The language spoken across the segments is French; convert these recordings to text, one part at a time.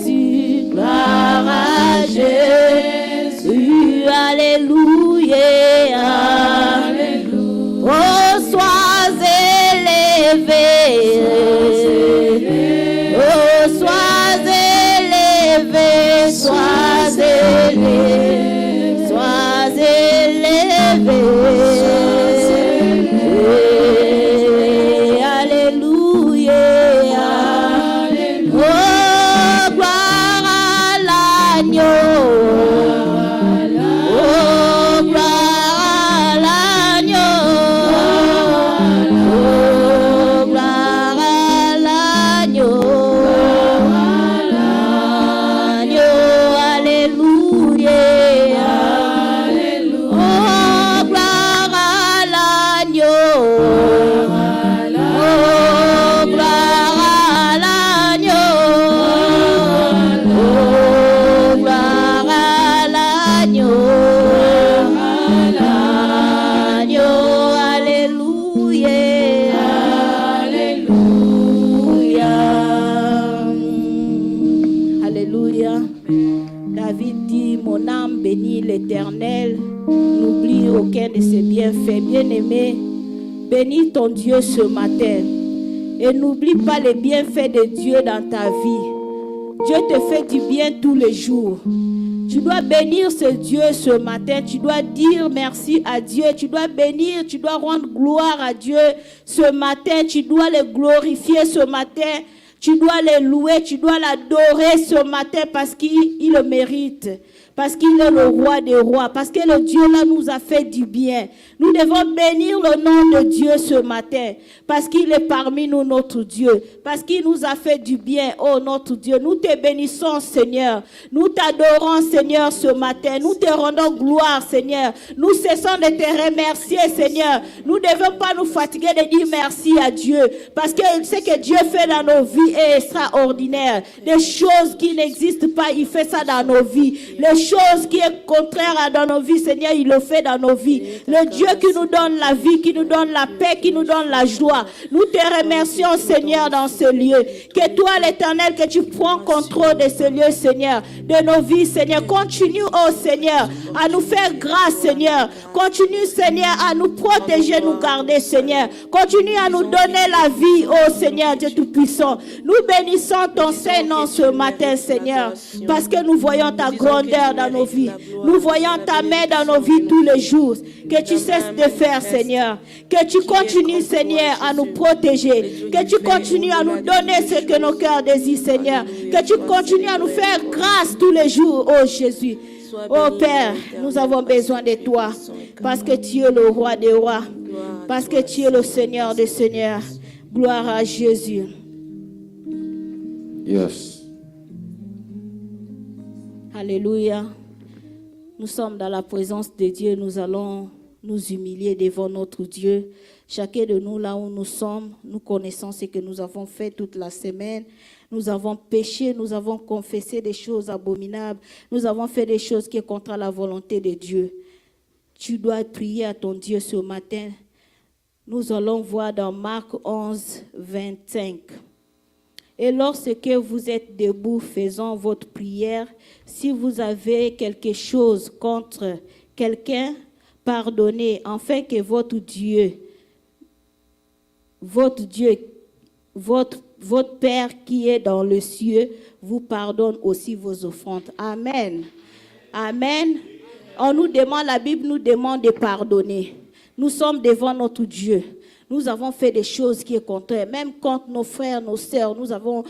Jésus, gloire à Jésus, alléluia, alléluia. Oh, sois élevé, oh, sois élevé, sois élevé, sois élevé. L'Éternel, n'oublie aucun de ses bienfaits. Bien-aimé, bénis ton Dieu ce matin et n'oublie pas les bienfaits de Dieu dans ta vie. Dieu te fait du bien tous les jours. Tu dois bénir ce Dieu ce matin. Tu dois dire merci à Dieu. Tu dois bénir, tu dois rendre gloire à Dieu ce matin. Tu dois le glorifier ce matin. Tu dois le louer, tu dois l'adorer ce matin parce qu'il le mérite. Parce qu'il est le roi des rois, parce que le Dieu là nous a fait du bien. Nous devons bénir le nom de Dieu ce matin, parce qu'il est parmi nous notre Dieu, parce qu'il nous a fait du bien, oh notre Dieu. Nous te bénissons Seigneur, nous t'adorons Seigneur ce matin, nous te rendons gloire Seigneur. Nous cessons de te remercier Seigneur. Nous ne devons pas nous fatiguer de dire merci à Dieu, parce que ce que Dieu fait dans nos vies est extraordinaire. Des choses qui n'existent pas, il fait ça dans nos vies. Les choses qui est contraire dans nos vies, Seigneur, il le fait dans nos vies. Le Dieu qui nous donne la vie, qui nous donne la paix, qui nous donne la joie. Nous te remercions, Seigneur, dans ce lieu. Que toi, l'Éternel, que tu prends contrôle de ce lieu, Seigneur, de nos vies, Seigneur. Continue, oh Seigneur, à nous faire grâce, Seigneur. Continue, Seigneur, à nous protéger, nous garder, Seigneur. Continue à nous donner la vie, oh Seigneur, Dieu Tout-Puissant. Nous bénissons ton Saint-Nom ce matin, Seigneur, parce que nous voyons ta grandeur dans nos vies. Nous voyons ta main dans nos vies tous les jours. Que tu cesses de faire, Seigneur. Que tu continues, Seigneur, à nous protéger. Que tu continues à nous donner ce que nos cœurs désirent, Seigneur. Que tu continues à nous faire grâce tous les jours, oh Jésus. Oh Père, nous avons besoin de toi. Parce que tu es le roi des rois. Parce que tu es le Seigneur des seigneurs. Gloire à Jésus. Yes. Alléluia. Nous sommes dans la présence de Dieu. Nous allons nous humilier devant notre Dieu. Chacun de nous, là où nous sommes, nous connaissons ce que nous avons fait toute la semaine. Nous avons péché, nous avons confessé des choses abominables. Nous avons fait des choses qui sont contre la volonté de Dieu. Tu dois prier à ton Dieu ce matin. Nous allons voir dans Marc 11, 25. Et lorsque vous êtes debout faisant votre prière, si vous avez quelque chose contre quelqu'un, pardonnez, afin que votre Père qui est dans le ciel vous pardonne aussi vos offrandes. Amen. Amen. On nous demande, la Bible nous demande de pardonner. Nous sommes devant notre Dieu. Nous avons fait des choses qui sont contraires. Même contre nos frères, nos sœurs, nous avons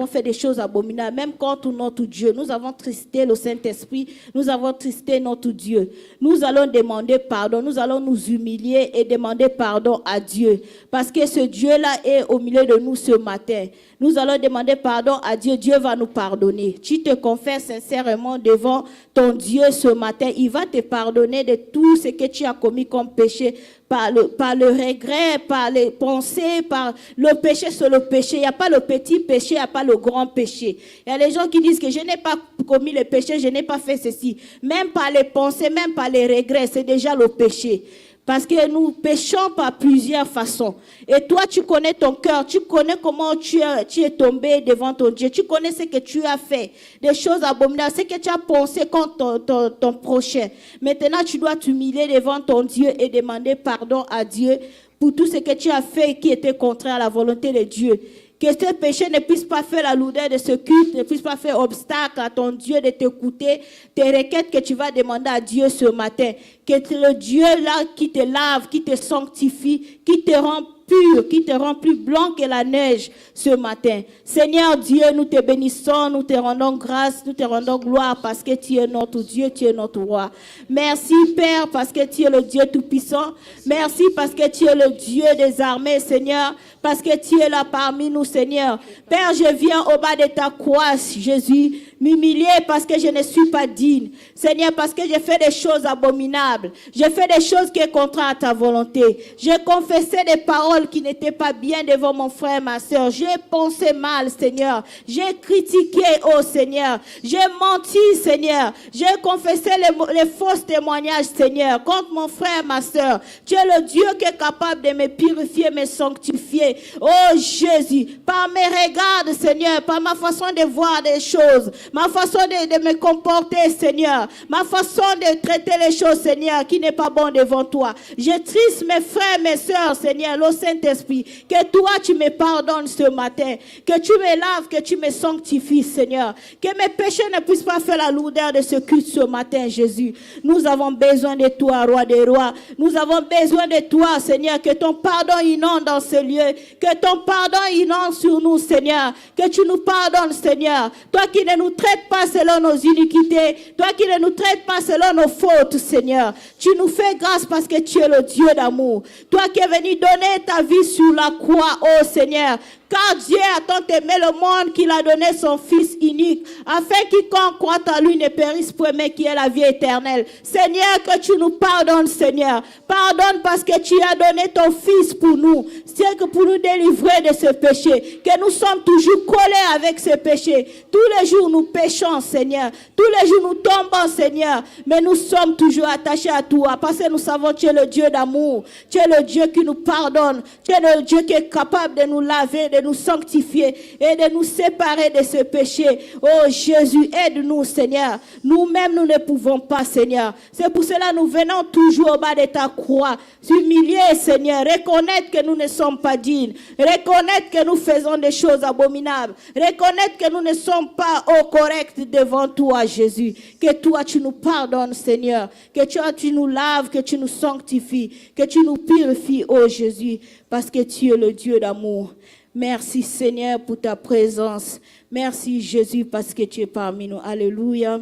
fait des choses abominables. Même contre notre Dieu, nous avons tristé le Saint-Esprit. Nous avons tristé notre Dieu. Nous allons demander pardon. Nous allons nous humilier et demander pardon à Dieu. Parce que ce Dieu-là est au milieu de nous ce matin. Nous allons demander pardon à Dieu. Dieu va nous pardonner. Tu te confesses sincèrement devant ton Dieu ce matin. Il va te pardonner de tout ce que tu as commis comme péché. Par le regret, par les pensées, par le péché, c'est le péché. Il n'y a pas le petit péché, il n'y a pas le grand péché. Il y a des gens qui disent que je n'ai pas commis le péché, je n'ai pas fait ceci. Même par les pensées, même par les regrets, c'est déjà le péché. Parce que nous péchons par plusieurs façons. Et toi, tu connais ton cœur. Tu connais comment tu es tombé devant ton Dieu. Tu connais ce que tu as fait. Des choses abominables. Ce que tu as pensé contre ton prochain. Maintenant, tu dois t'humilier devant ton Dieu et demander pardon à Dieu pour tout ce que tu as fait qui était contraire à la volonté de Dieu. Que ce péché ne puisse pas faire la lourdeur de ce culte, ne puisse pas faire obstacle à ton Dieu de t'écouter, tes requêtes que tu vas demander à Dieu ce matin. Que le Dieu là qui te lave, qui te sanctifie, qui te rend pur, qui te rend plus blanc que la neige ce matin. Seigneur Dieu, nous te bénissons, nous te rendons grâce, nous te rendons gloire parce que tu es notre Dieu, tu es notre roi. Merci Père parce que tu es le Dieu Tout-Puissant. Merci parce que tu es le Dieu des armées, Seigneur, parce que tu es là parmi nous, Seigneur. Père, je viens au bas de ta croix, Jésus, m'humilier parce que je ne suis pas digne. Seigneur, parce que j'ai fait des choses abominables. J'ai fait des choses qui sont contraires à ta volonté. J'ai confessé des paroles qui n'étaient pas bien devant mon frère, ma soeur. J'ai pensé mal, Seigneur. J'ai critiqué, oh Seigneur. J'ai menti, Seigneur. J'ai confessé les faux témoignages, Seigneur, contre mon frère, ma soeur. Tu es le Dieu qui est capable de me purifier, me sanctifier. Oh Jésus, par mes regards, Seigneur, par ma façon de voir des choses, ma façon de me comporter, Seigneur, ma façon de traiter les choses, Seigneur, qui n'est pas bon devant toi. Je triste mes frères, mes soeurs, Seigneur, le Saint-Esprit, que toi tu me pardonnes ce matin, que tu me laves, que tu me sanctifies, Seigneur, que mes péchés ne puissent pas faire la lourdeur de ce culte ce matin, Jésus. Nous avons besoin de toi, Roi des rois. Nous avons besoin de toi, Seigneur, que ton pardon inonde dans ce lieu, que ton pardon inonde sur nous, Seigneur, que tu nous pardonnes, Seigneur. Toi qui ne nous traites pas selon nos iniquités, toi qui ne nous traites pas selon nos fautes, Seigneur. Tu nous fais grâce parce que tu es le Dieu d'amour. Toi qui es venu donner ta vie sur la croix, oh Seigneur. Car Dieu a tant aimé le monde qu'il a donné son Fils unique, afin quiconque croit en lui ne périsse point, mais qui ait la vie éternelle. Seigneur, que tu nous pardonnes, Seigneur. Pardonne parce que tu as donné ton Fils pour nous. C'est que pour nous délivrer de ce péché, que nous sommes toujours collés avec ce péché. Tous les jours nous péchons, Seigneur. Tous les jours nous tombons, Seigneur. Mais nous sommes toujours attachés à toi, parce que nous savons que tu es le Dieu d'amour. Tu es le Dieu qui nous pardonne. Tu es le Dieu qui est capable de nous laver, de nous sanctifier et de nous séparer de ce péché. Oh Jésus, aide-nous, Seigneur. Nous-mêmes, nous ne pouvons pas, Seigneur. C'est pour cela que nous venons toujours au bas de ta croix, s'humilier, Seigneur, reconnaître que nous ne sommes pas dignes, reconnaître que nous faisons des choses abominables, reconnaître que nous ne sommes pas au correct devant toi, Jésus. Que toi, tu nous pardonnes, Seigneur. Que toi, tu nous laves, que tu nous sanctifies, que tu nous purifies, oh Jésus, parce que tu es le Dieu d'amour. Merci Seigneur pour ta présence. Merci Jésus parce que tu es parmi nous. Alléluia.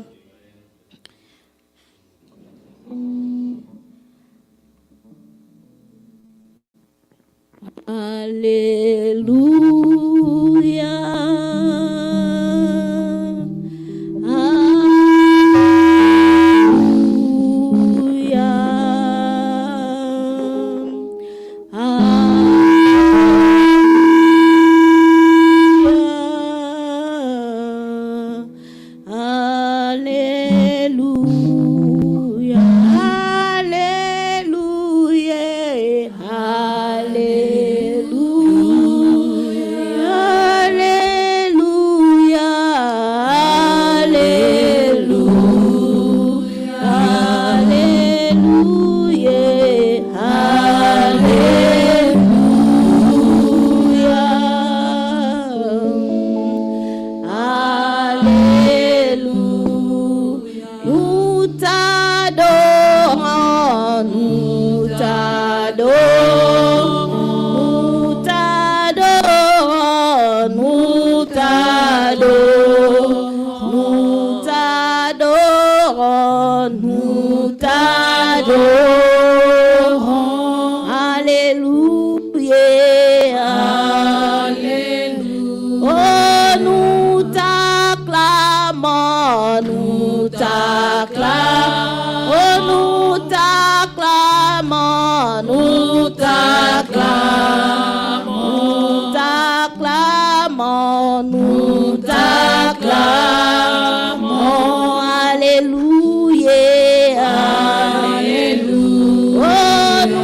Alléluia. Nous t'acclamons, alléluia, alléluia. Oh,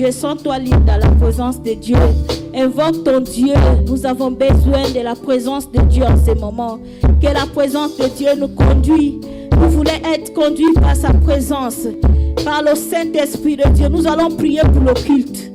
Dieu. Sens-toi libre dans la présence de Dieu. Invoque ton Dieu. Nous avons besoin de la présence de Dieu en ce moment. Que la présence de Dieu nous conduise. Nous voulons être conduits par sa présence, par le Saint-Esprit de Dieu. Nous allons prier pour le culte.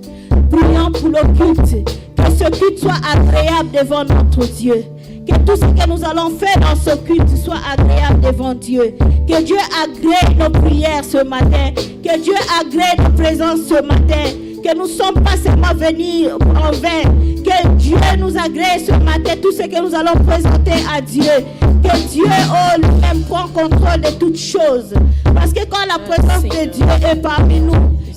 Prions pour le culte. Que ce culte soit agréable devant notre Dieu. Que tout ce que nous allons faire dans ce culte soit agréable devant Dieu. Que Dieu agrée nos prières ce matin. Que Dieu agrée nos présences ce matin. Que nous ne sommes pas seulement venus en vain. Que Dieu nous agrée ce matin tout ce que nous allons présenter à Dieu. Que Dieu lui-même prend contrôle de toutes choses. Parce que quand la présence de Dieu est parmi nous,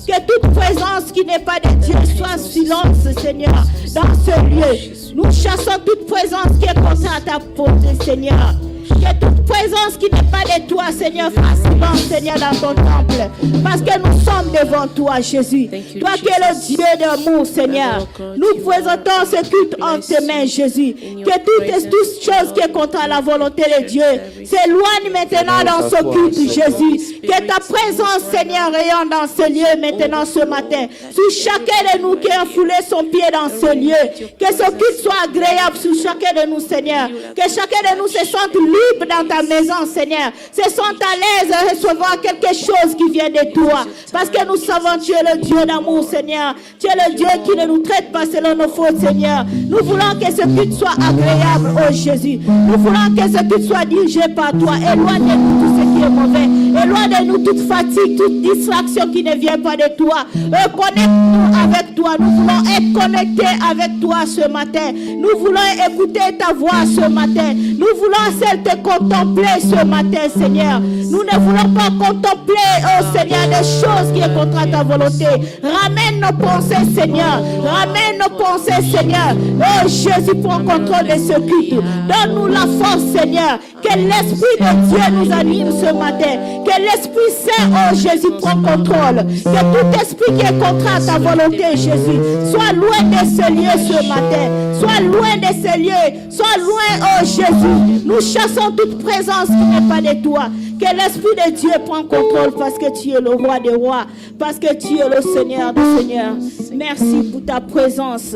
que toute présence qui n'est pas de Dieu soit silence, Seigneur, dans ce lieu. Nous chassons toute présence qui est contraire à ta volonté, Seigneur. Que toute présence qui n'est pas de toi, Seigneur, fasse silence, Seigneur, dans ton temple. Parce que nous sommes devant toi, Jésus. Toi qui es le Dieu d'amour, Seigneur. Nous présentons ce culte en tes mains, Jésus. Que toute chose qui est contre la volonté de Dieu s'éloigne maintenant dans ce culte, Jésus. Que ta présence, Seigneur, rayonne dans ce lieu maintenant ce matin. Sur chacun de nous qui a foulé son pied dans ce lieu. Que ce culte soit agréable sur chacun de nous, Seigneur. Que chacun de nous se sente libre dans ta maison, Seigneur. Se sentent à l'aise à recevoir quelque chose qui vient de toi. Parce que nous savons que tu es le Dieu d'amour, Seigneur. Tu es le Dieu qui ne nous traite pas selon nos fautes, Seigneur. Nous voulons que ce culte soit agréable, oh Jésus. Nous voulons que ce culte soit dirigé par toi. Éloigne-nous tout ce qui est mauvais. Éloigne-nous toute fatigue, toute distraction qui ne vient pas de toi. Connecte-nous avec toi. Nous voulons être connectés avec toi ce matin. Nous voulons écouter ta voix ce matin. Nous voulons celle te contempler ce matin, Seigneur. Nous ne voulons pas contempler, oh Seigneur, des choses qui sont contre ta volonté. Ramène nos pensées, Seigneur. Ramène nos pensées, Seigneur. Oh Jésus, prends contrôle de ce culte. Donne-nous la force, Seigneur. Que l'Esprit de Dieu nous anime ce matin. Que l'Esprit Saint, oh Jésus, prend contrôle. Que tout esprit qui est contre ta volonté, Jésus, soit loin de ce lieu ce matin. Sois loin de ces lieux. Sois loin, oh Jésus. Nous chassons toute présence qui n'est pas de toi. Que l'Esprit de Dieu prenne contrôle parce que tu es le roi des rois. Parce que tu es le Seigneur des seigneurs. Merci pour ta présence.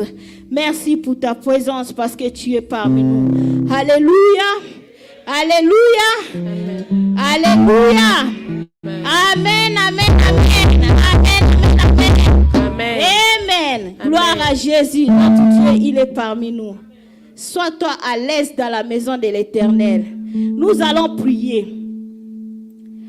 Merci pour ta présence parce que tu es parmi nous. Alléluia. Alléluia. Alléluia. Amen, amen, amen. Amen, amen, amen. Amen. Gloire à Jésus. Notre Dieu, il est parmi nous. Sois-toi à l'aise dans la maison de l'Éternel. Nous allons prier.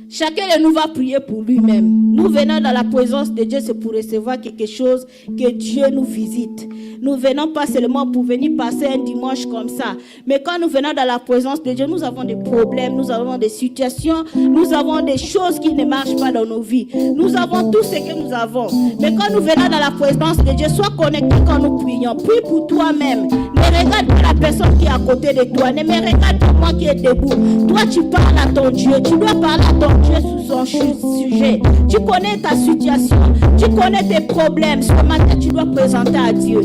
Chacun de nous va prier pour lui-même. Nous venons dans la présence de Dieu, c'est pour recevoir quelque chose que Dieu nous visite. Nous venons pas seulement pour venir passer un dimanche comme ça. Mais quand nous venons dans la présence de Dieu, nous avons des problèmes, nous avons des situations, nous avons des choses qui ne marchent pas dans nos vies. Nous avons tout ce que nous avons. Mais quand nous venons dans la présence de Dieu, sois connecté quand nous prions. Prie pour toi-même. Ne regarde pas la personne qui est à côté de toi. Ne me regarde pas moi qui est debout. Toi, tu parles à ton Dieu. Tu dois parler à ton Dieu sous son sujet. Tu connais ta situation. Tu connais tes problèmes. Ce matin, tu dois présenter à Dieu.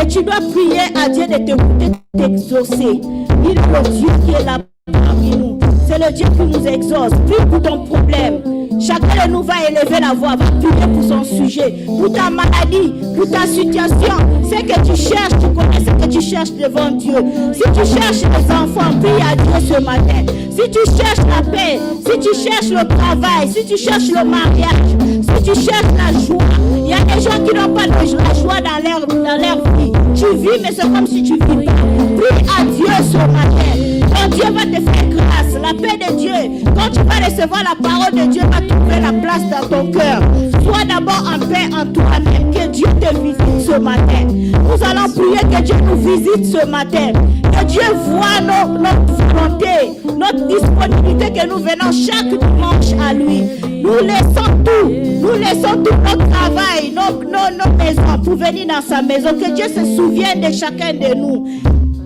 Et tu dois prier à Dieu de t'écouter, de t'exaucer. Il est le Dieu qui est là parmi nous. C'est le Dieu qui nous exauce. Prie pour ton problème. Chacun de nous va élever la voix, va prier pour son sujet, pour ta maladie, pour ta situation. Ce que tu cherches, tu connais ce que tu cherches devant Dieu. Si tu cherches les enfants, prie à Dieu ce matin. Si tu cherches la paix, si tu cherches le travail, si tu cherches le mariage, si tu cherches la joie. Il y a des gens qui n'ont pas la joie dans leur vie. Tu vis, mais c'est comme si tu vis pas. Prie à Dieu ce matin. Quand Dieu va te faire grâce, la paix de Dieu, quand tu vas recevoir la parole de Dieu, va trouver la place dans ton cœur. Sois d'abord en paix en toi-même. Que Dieu te visite ce matin. Nous allons prier que Dieu nous visite ce matin. Que Dieu voit notre volonté, notre disponibilité, que nous venons chaque dimanche à lui. Nous laissons tout notre travail, nos maisons pour venir dans sa maison. Que Dieu se souvienne de chacun de nous.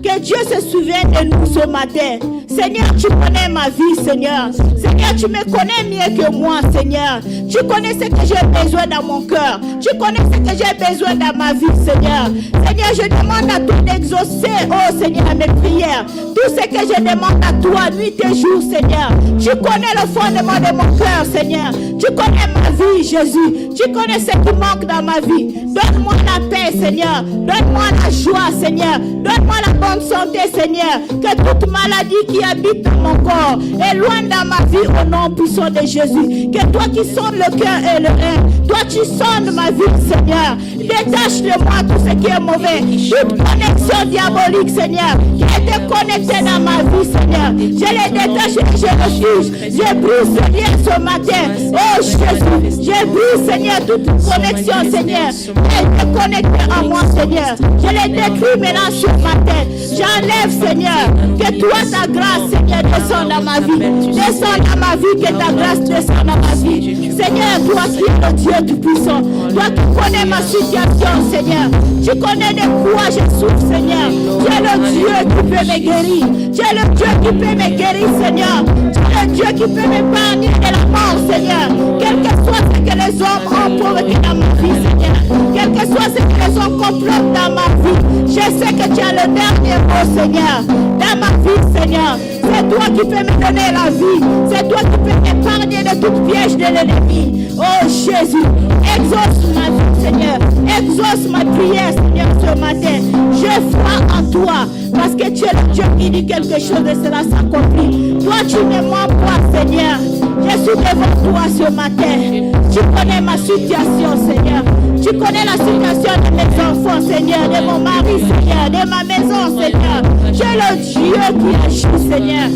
Que Que Dieu se souvienne de nous ce matin. Seigneur, tu connais ma vie, Seigneur. Seigneur, tu me connais mieux que moi, Seigneur. Tu connais ce que j'ai besoin dans mon cœur. Tu connais ce que j'ai besoin dans ma vie, Seigneur. Seigneur, je demande à toi d'exaucer, oh Seigneur, mes prières. Tout ce que je demande à toi, nuit et jour, Seigneur. Tu connais le fondement de mon cœur, Seigneur. Tu connais ma vie, Jésus. Tu connais ce qui manque dans ma vie. Donne-moi la paix, Seigneur. Donne-moi la joie, Seigneur. Donne-moi la bonne santé, Seigneur. Que toute maladie qui habite dans mon corps éloigne dans ma vie au nom puissant de Jésus. Que toi qui sondes le cœur et le rein, toi tu sondes ma vie, Seigneur. Détache de moi tout ce qui est mauvais. Toute connexion diabolique, Seigneur, qui était connectée dans ma vie, Seigneur. Je les détache et je refuse. Je brise ce lien ce matin. Oh Jésus, je brise, Seigneur, toute connexion, Seigneur. Elle est connectée à moi, Seigneur. Je les détruis maintenant ce matin. J'enlève, Seigneur, que toi, ta grâce, Seigneur, descend dans ma vie. Descend dans ma vie, que ta grâce descend dans ma vie. Seigneur, toi qui es le Dieu tout-puissant, toi qui connais ma situation, Seigneur. Tu connais de quoi je souffre, Seigneur. Tu es le Dieu qui peut me guérir. Tu es le Dieu qui peut me guérir, Seigneur. Tu es le Dieu qui peut m'épargner de la mort, Seigneur. Quel que soit ce que les hommes ont provoqué dans ma vie, Seigneur. Quel que soit ce que les hommes complotent dans ma vie. Je sais que tu as le dernier mot, Seigneur. Dans ma vie, Seigneur. C'est toi qui peux me donner la vie. C'est toi qui peux m'épargner de toute piège de l'ennemi. Oh Jésus, exauce ma vie, Seigneur. Exauce ma prière, Seigneur, ce matin. Je crois en toi. Parce que tu es le Dieu qui dit quelque chose et cela s'accomplit. Toi, tu ne mens pas, Seigneur. Je suis devant toi ce matin. Tu connais ma situation, Seigneur. Tu connais la situation de mes enfants, Seigneur, de mon mari, Seigneur, de ma maison, Seigneur. Tu es le Dieu qui agit, Seigneur.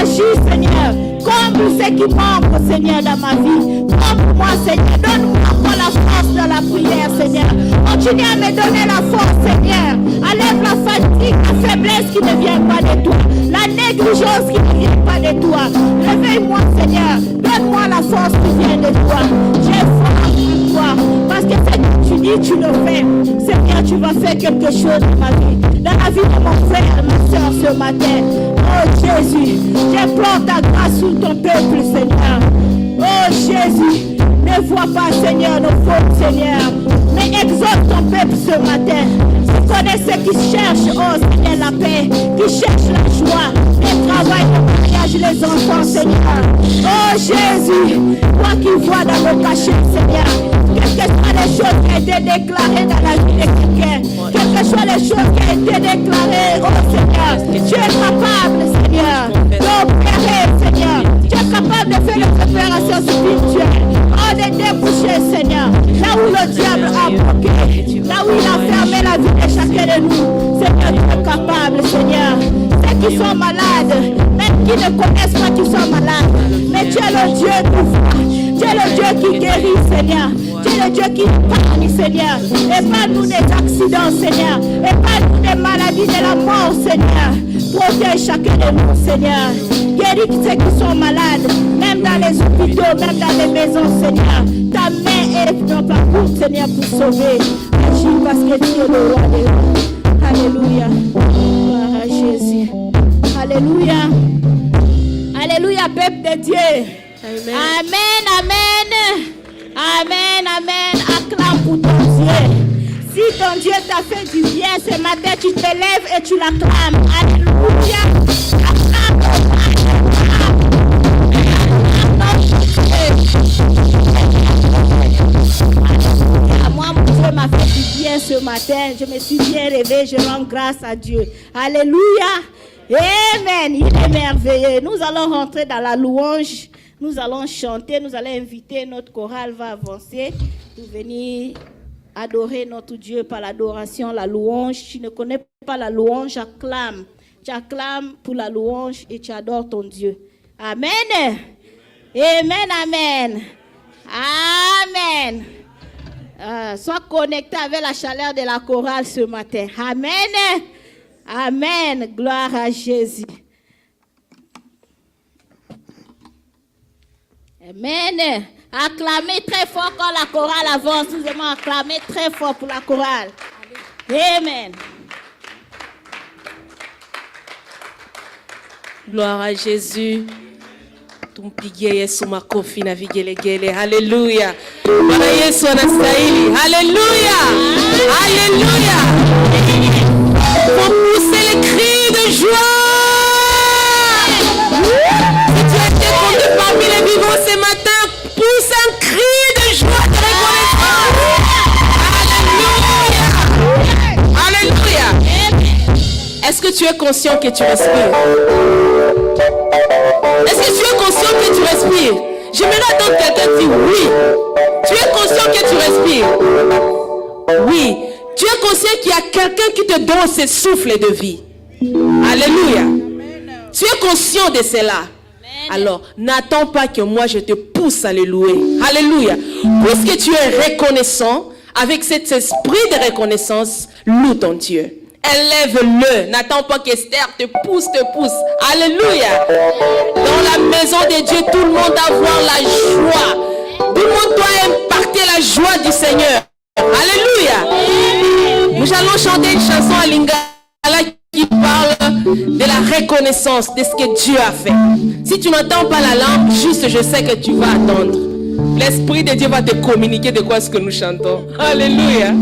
Agis, Seigneur. Comble ce qui manque, Seigneur, dans ma vie. Comble-moi, Seigneur. Donne-moi encore la force de la prière, Seigneur. Continue à me donner la force, Seigneur. Enlève la fatigue, la faiblesse qui ne vient pas de toi. La négligence qui ne vient pas de toi. Réveille-moi, Seigneur. Donne-moi la force qui vient de toi. J'ai foi en toi. Parce que ce que tu dis, tu le fais. Seigneur, tu vas faire quelque chose dans ma vie. Dans la vie de mon frère et ma soeur ce matin. Oh Jésus, j'implore ta grâce sur ton peuple, Seigneur. Oh Jésus, ne vois pas, Seigneur, nos fautes, Seigneur. Mais exauce ton peuple ce matin. Tu connais ceux qui cherchent, oh Seigneur, la paix, qui cherchent la joie, le travail, le mariage, les enfants, Seigneur. Oh Jésus, toi qui vois dans le cachet, Seigneur. Quelles que soient les choses qui ont été déclarées dans la vie de quelqu'un, quelles que soient les choses qui ont été déclarées, oh Seigneur, tu es capable, Seigneur, d'opérer, Seigneur. Tu es capable de faire les opérations spirituelles. Oh, de déboucher, Seigneur, là où le diable a bloqué, là où il a fermé la vie de chacun de nous. Seigneur, tu es capable, Seigneur. Ceux qui sont malades, même qui ne connaissent pas qu'ils sont malades, mais tu es le Dieu qui voit. Tu es le Dieu qui guérit, Seigneur. Tu es le Dieu qui épargne, Seigneur. Épargne-nous des accidents, Seigneur. Épargne-nous des maladies, de la mort, Seigneur. Protège chacun de nous, Seigneur. Guéris ceux qui sont malades, même dans les hôpitaux, même dans les maisons, Seigneur. Ta main est dans ta courte, Seigneur, pour sauver. Agis parce que tu es le roi des rois. Alléluia. Gloire à Jésus. Alléluia. Alléluia, peuple de Dieu. Amen. Amen, amen. Amen, amen. Acclame pour ton Dieu. Si ton Dieu t'a fait du bien ce matin, tu te lèves et tu l'acclames. Alléluia. Acclame. Moi, mon Dieu m'a fait du bien ce matin. Je me suis bien réveillée. Je rends grâce à Dieu. Alléluia. Amen. Il est merveilleux. Nous allons rentrer dans la louange. Nous allons chanter. Nous allons inviter notre chorale va avancer pour venir adorer notre Dieu par l'adoration, la louange. Tu ne connais pas la louange, acclame. Tu acclames pour la louange et tu adores ton Dieu. Amen. Amen, amen. Amen. Sois connecté avec la chaleur de la chorale ce matin. Amen. Amen. Gloire à Jésus. Amen. Acclamez très fort quand la chorale avance. Nous allons acclamer très fort pour la chorale. Amen. Gloire à Jésus. Tumpige Yesu makofi na vigelegele. Hallelujah. Bwana Yesu anastahili. Hallelujah. Hallelujah. Pour pousser les cris de joie. Si tu as été compté parmi les vivants ce matin, pousse un cri de joie, de reconnaissance. Alléluia. Alléluia. Est-ce que tu es conscient que tu respires? Est-ce que tu es conscient que tu respires? J'aimerais entendre quelqu'un dire oui. Tu es conscient que tu respires? Oui. Tu es conscient qu'il y a quelqu'un qui te donne ce souffle de vie. Alléluia. Tu es conscient de cela. Alors, n'attends pas que moi je te pousse à le louer. Alléluia. Puisque tu es reconnaissant, avec cet esprit de reconnaissance, loue ton Dieu. Élève-le. N'attends pas qu'Esther te pousse. Alléluia. Dans la maison de Dieu, tout le monde doit avoir la joie. Tout le monde doit impacter la joie du Seigneur. Alléluia. Nous allons chanter une chanson à Lingala qui parle de la reconnaissance de ce que Dieu a fait. Si tu n'entends pas la langue, juste je sais que tu vas attendre. L'Esprit de Dieu va te communiquer de quoi ce que nous chantons. Alléluia.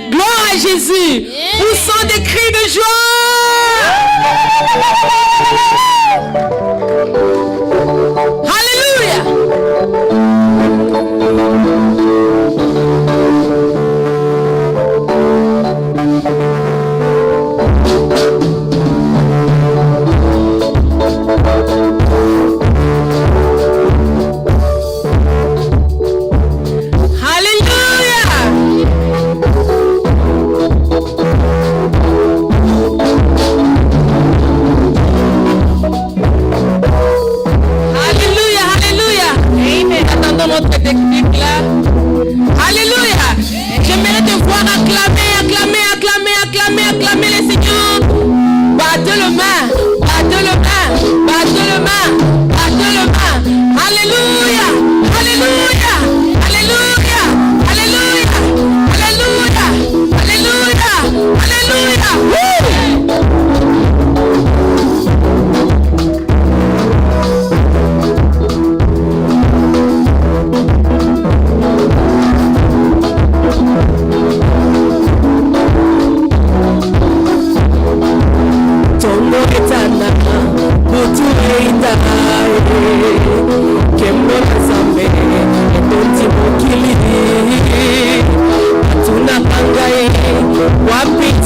Gloire à Jésus. Poussons des cris de joie. Alléluia. Notre technique là. Alléluia. J'aimerais te voir acclamer le Seigneur. Battez le main. Alléluia. Alléluia. Alléluia. Alléluia. Alléluia. Alléluia. Alléluia. Wapi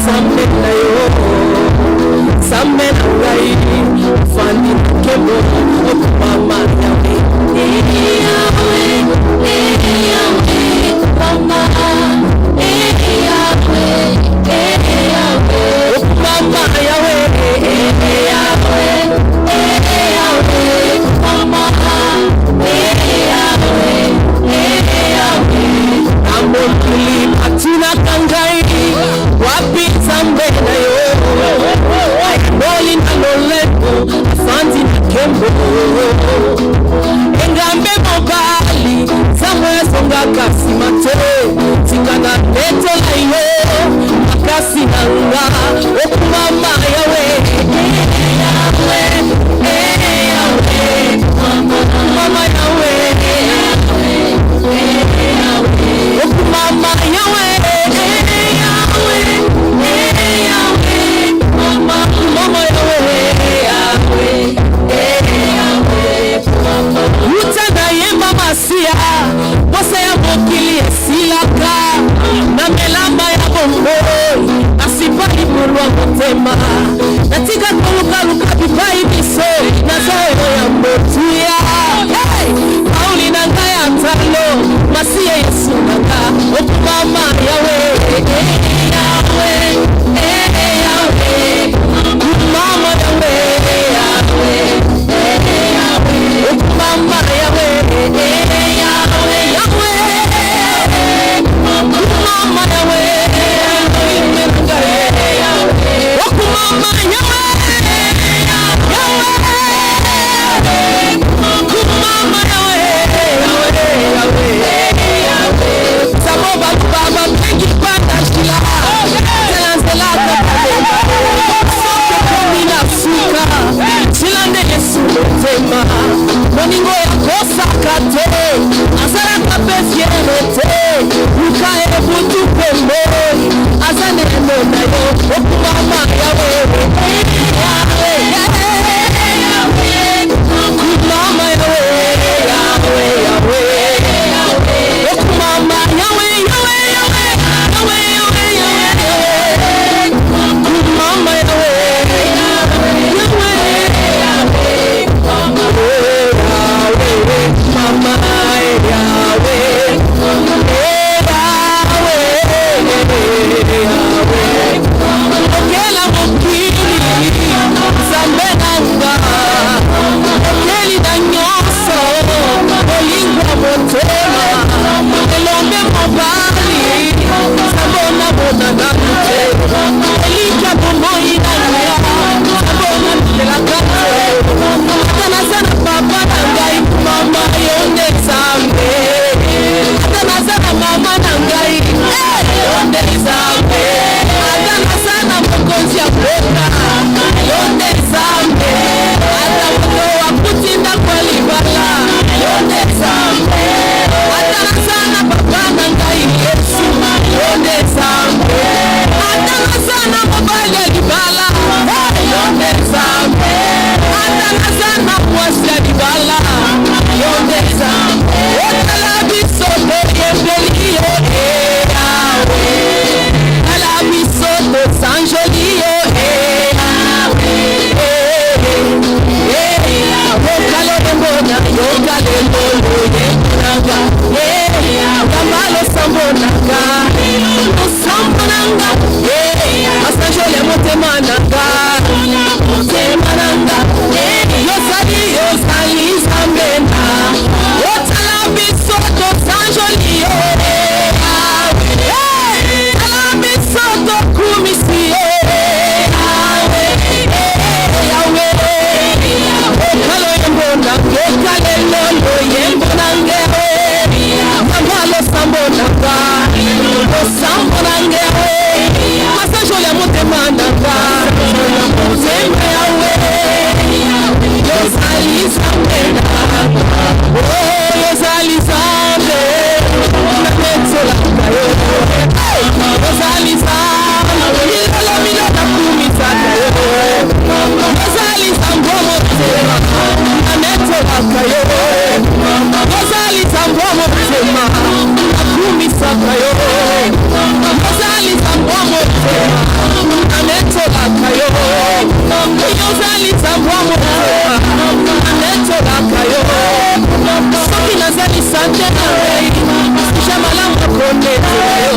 konetela yo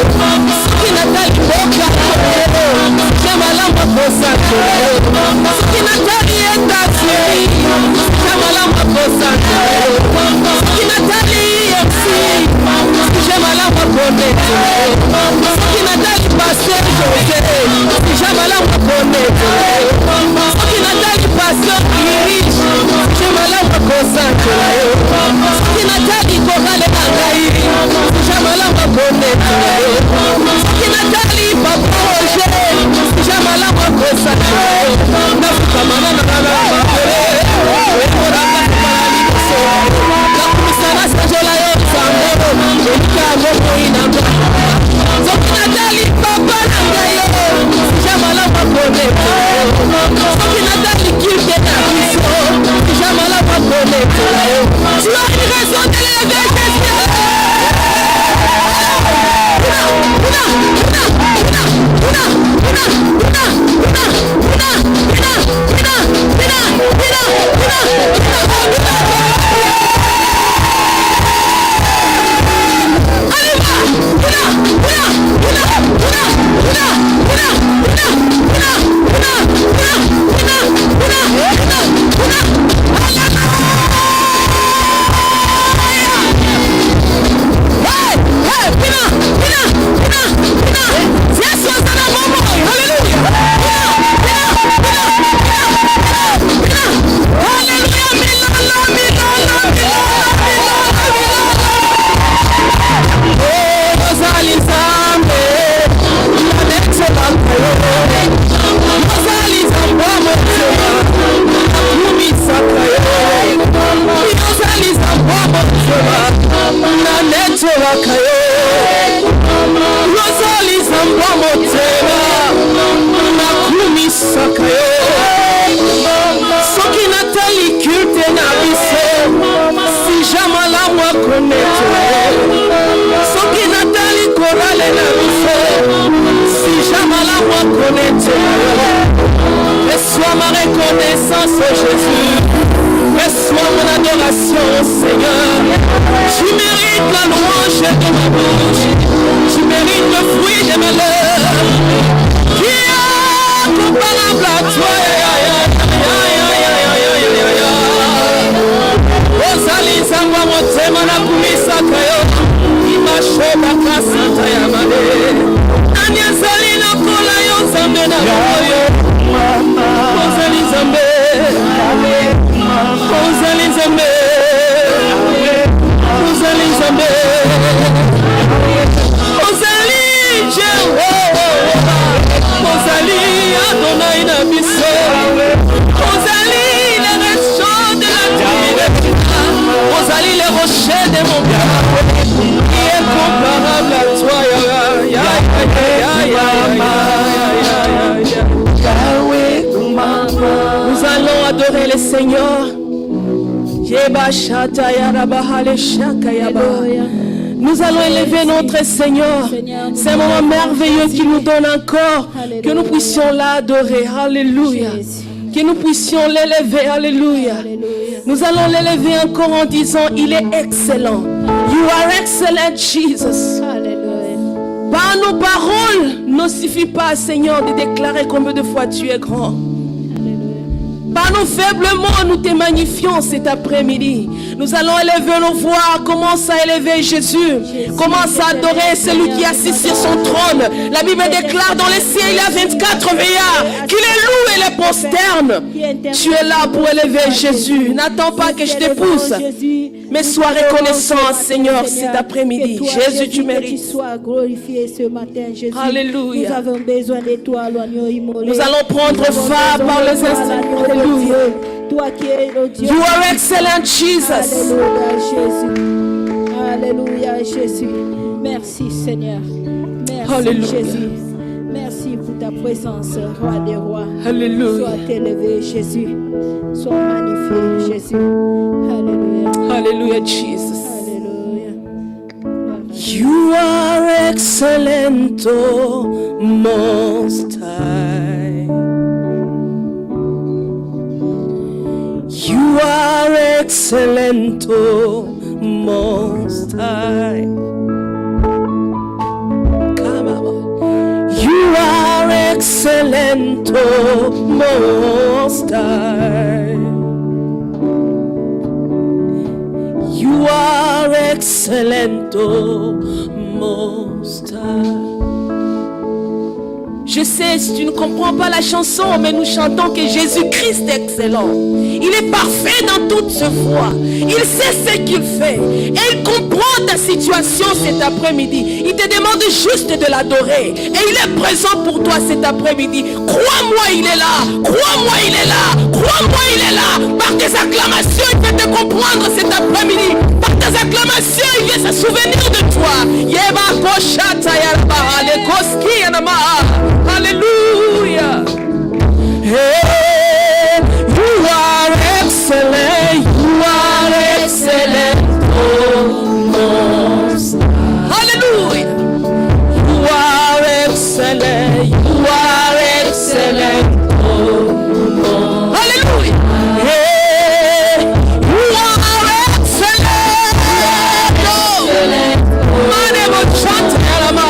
soki natali boka jamalamba kosakela yo soki natali États-Unis jamalamba kosakela yo soki natali EFC jamalamba konetela yo soki natali Pasteur José jamalamba konetela yo soki natali Pasteur Iris jamalamba kosakela yo soki natali korale na ngai jamalamba konetela yo soki natali Papa Roger jamalamba kosakela yo nafukamana na ngalamba ekoranga kopala liboso nakumisana sanjola yo nzambe elikango moinanga soki natali papa na ngai yo jamalamba konetela yo soki natali kirke na biso jamalamba konetela yo tu as une raison de lever tes yeux. Reçois ma reconnaissance, Jésus. Reçois mon adoration, Seigneur. Tu mérites la louange de ma bouche. Tu mérites le fruit de mes lèvres. Qui est comparable à toi? Ozali zangwa motema na kumisaka yo. Imasheba kasata ya mane. Nani azali na kola yo zambe na moyo. Ozali zambe. Ozali zambe. Ozali zambe. Ozali Jehovah. Ozali Adonai na biso. Ozali le réchaud de la divinité. Ozali le rocher de mon cœur. Qui est comparable à toi, Nous allons adorer le Seigneur. Nous allons élever notre Seigneur. C'est un moment merveilleux qu'il nous donne encore. Que nous puissions l'adorer. Alléluia. Que nous puissions l'élever. Alléluia. Nous allons l'élever encore en disant, il est excellent. You are excellent, Jesus. Par nos paroles, ne suffit pas, Seigneur, de déclarer combien de fois tu es grand. Par nos faibles mots, nous te magnifions cet après-midi. Nous allons élever nos voix. Commence à élever Jésus. Commence à adorer celui qui est assis sur son trône. La Bible déclare dans les cieux, il y a 24 veillards qui les louent et les prosternent. Tu es là pour élever Jésus. N'attends pas que je te pousse, mais sois reconnaissant, Seigneur, cet après-midi. Jésus, tu mérites. Sois glorifié ce matin, Jésus. Alléluia. Nous avons besoin de toi, l'agneau immolé. Nous allons prendre phare par les instants. Alléluia. Toi qui es le Dieu. You are excellent, Jesus. Alléluia, Jésus. Alléluia, Jésus. Merci, Seigneur. Merci, Alléluia. Jésus. Merci pour ta présence, roi des rois. Alléluia. Sois élevé, Jésus. Sois magnifié, Jésus. Alléluia. Hallelujah, Jesus. Alléluia. You are excellent, oh Most High. You are excellent, oh Most High. excellent, oh Most High. You are excellent, oh Most High. Je sais, si tu ne comprends pas la chanson, mais nous chantons que Jésus-Christ est excellent. Il est parfait dans toute sa voie. Il sait ce qu'il fait. Et il comprend ta situation cet après-midi. Il te demande juste de l'adorer. Et il est présent pour toi cet après-midi. Crois-moi, il est là. Crois-moi, il est là. Crois-moi, il est là. Par tes acclamations, il peut te comprendre cet après-midi. Par tes acclamations, il vient se souvenir de toi. Hallelujah. Hey, you are excellent. You are excellent. Oh, Most High. Hallelujah. You are excellent. You are excellent. Oh, Most High. Hallelujah. Hey, you are excellent. Oh, my name is Chantalama.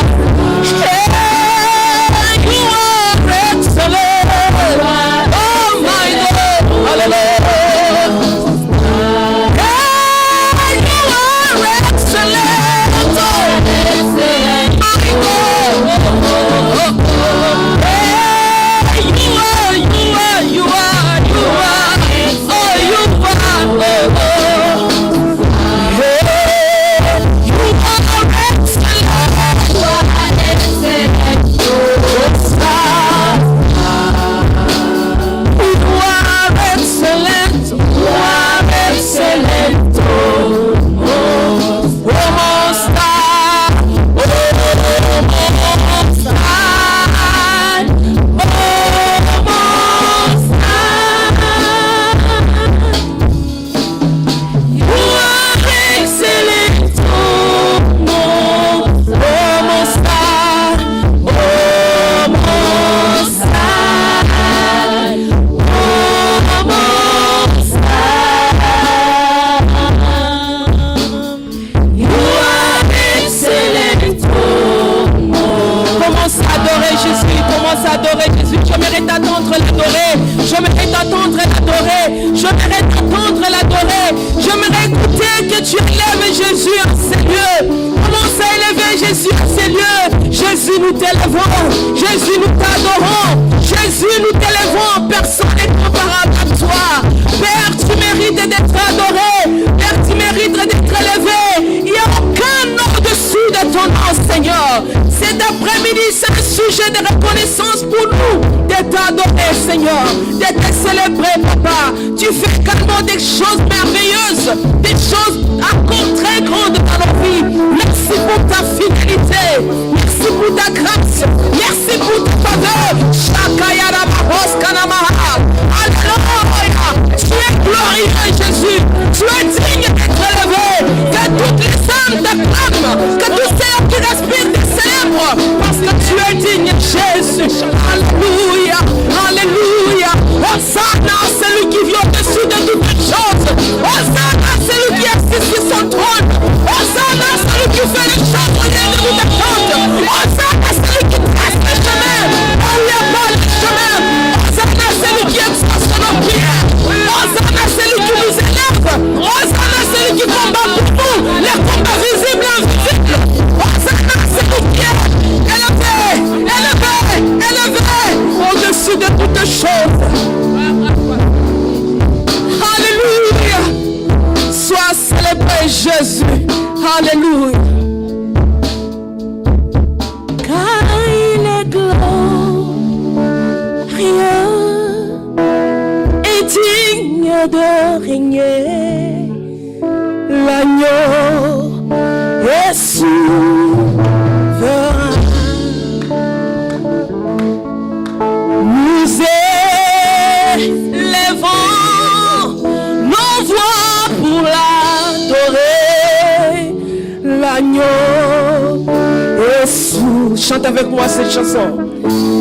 Chante avec moi cette chanson.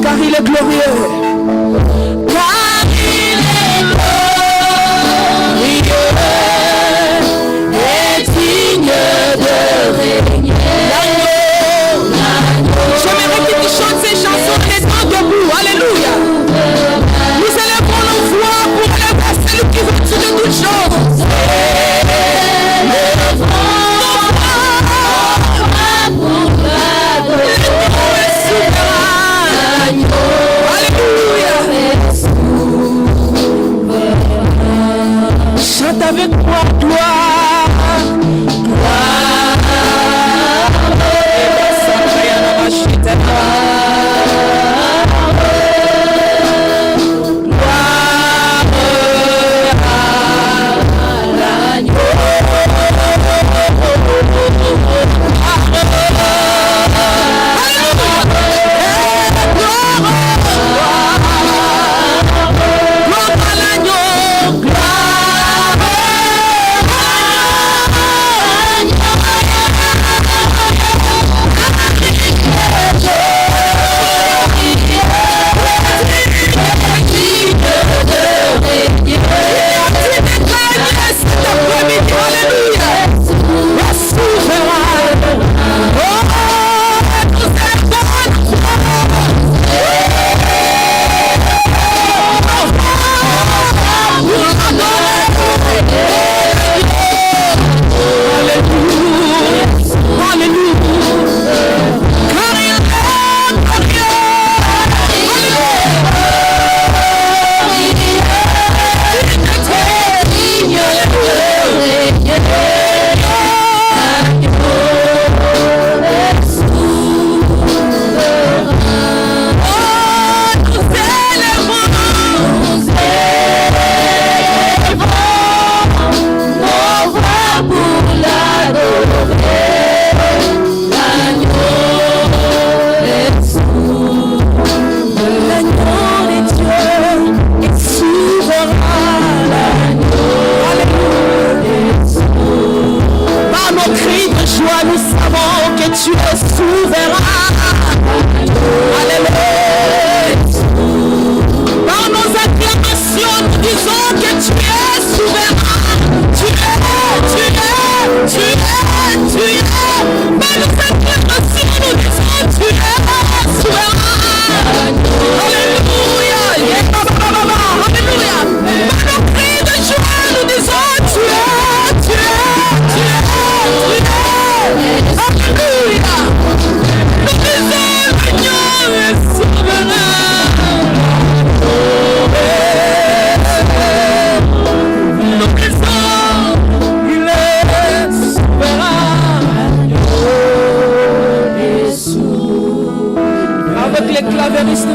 Car il est glorieux. Car il est glorieux et digne de régner. L'agneau. J'aimerais que tu chantes ces chansons en étant debout. Chante avec moi, gloire, gloire.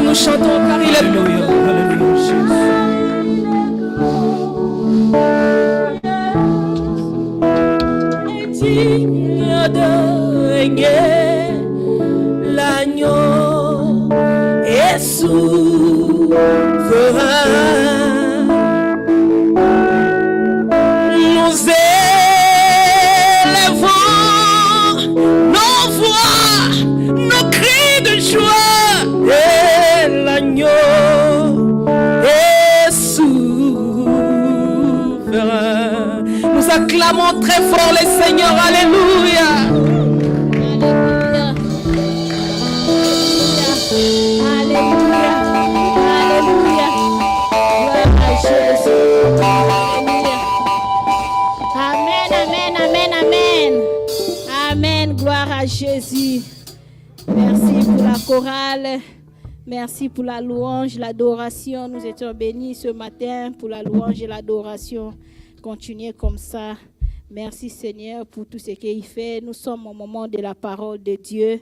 Nous chantons car il est digne de régner. L'agneau est souverain. Nous élevons nos voix, nos cris de joie. Et l'agneau est souverain. Nous acclamons très fort le Seigneur. Alléluia. Alléluia. Alléluia. Gloire à Jésus. Alléluia. Amen, amen, amen, amen. Amen. Gloire à Jésus. Merci pour la chorale. Merci pour la louange, l'adoration. Nous étions bénis ce matin pour la louange et l'adoration. Continuez comme ça. Merci Seigneur pour tout ce qu'il fait. Nous sommes au moment de la parole de Dieu.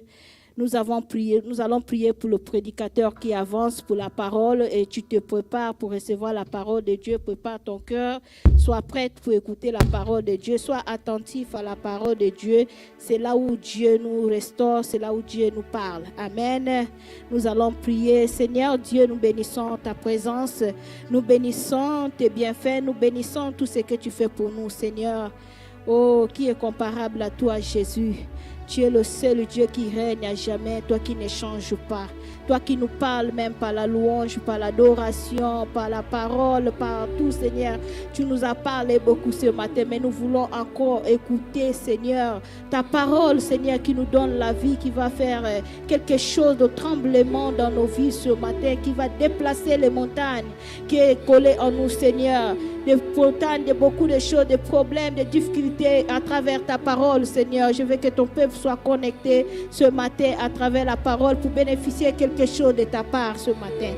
Nous allons prier pour le prédicateur qui avance pour la parole et tu te prépares pour recevoir la parole de Dieu. Prépare ton cœur. Sois prête pour écouter la parole de Dieu. Sois attentif à la parole de Dieu. C'est là où Dieu nous restaure. C'est là où Dieu nous parle. Amen. Nous allons prier. Seigneur Dieu, nous bénissons ta présence. Nous bénissons tes bienfaits. Nous bénissons tout ce que tu fais pour nous, Seigneur. Oh, qui est comparable à toi, Jésus? Tu es le seul Dieu qui règne à jamais, toi qui ne changes pas. Toi qui nous parles même par la louange, par l'adoration, par la parole, par tout, Seigneur. Tu nous as parlé beaucoup ce matin, mais nous voulons encore écouter, Seigneur, ta parole, Seigneur, qui nous donne la vie, qui va faire quelque chose de tremblement dans nos vies ce matin, qui va déplacer les montagnes qui est collée en nous, Seigneur. Des montagnes, de beaucoup de choses, des problèmes, des difficultés à travers ta parole, Seigneur. Je veux que ton peuple soit connecté ce matin à travers la parole pour bénéficier quelque chose de ta part ce matin.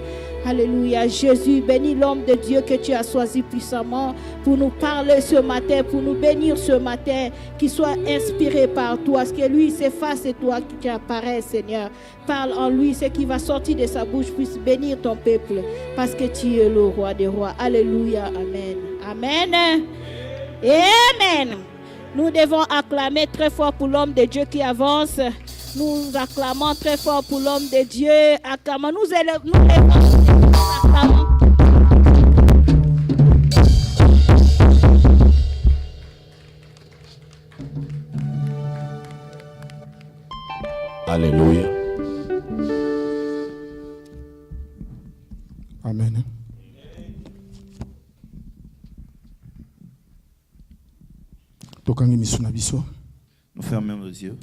Alléluia. Jésus, bénis l'homme de Dieu que tu as choisi puissamment pour nous parler ce matin, pour nous bénir ce matin, qu'il soit inspiré par toi, ce que lui s'efface et toi qui apparaît, Seigneur. Parle en lui, ce qui va sortir de sa bouche puisse bénir ton peuple, parce que tu es le roi des rois. Alléluia. Amen. Amen. Et amen. Nous devons acclamer très fort pour l'homme de Dieu qui avance. Nous acclamons très fort pour l'homme de Dieu. Acclamons. Nous élevons. Alléluia. Amen. Nous fermons nos yeux.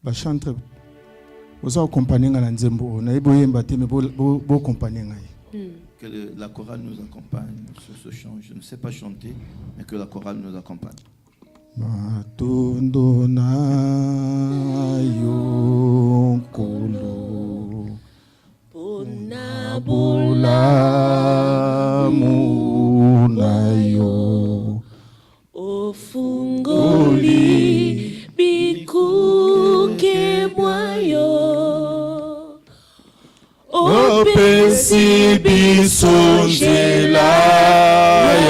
Bachantre, vous accompagnez à l'Anzembo, na ebo yemba te me bo accompagner ngai. Que la chorale nous accompagne sur ce chant. Je ne sais pas chanter, mais que la chorale nous accompagne. Matondo na yo kolo Ponabula muna yo Ofungoli bikuke mwayo Opesi bisonjela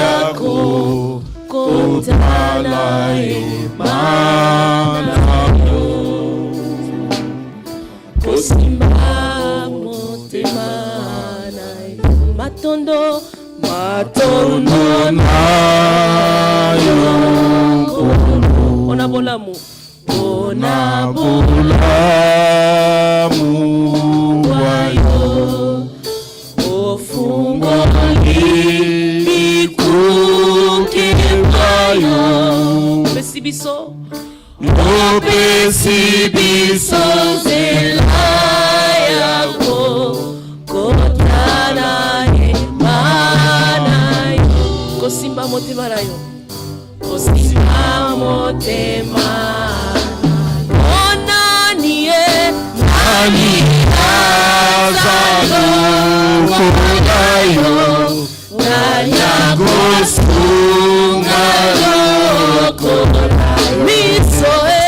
yako Kotala emana yo Kosimba motema na yo Matondo na yo Onabolamu Onabulamu wayo Ofungoli bikuke mwayo Besibiso Opesibiso zela yako Kotala emana yo Kosimba motema na yo Kosimba motema Onanie Nani azalo kodayo Nanyagosunga loko Misoe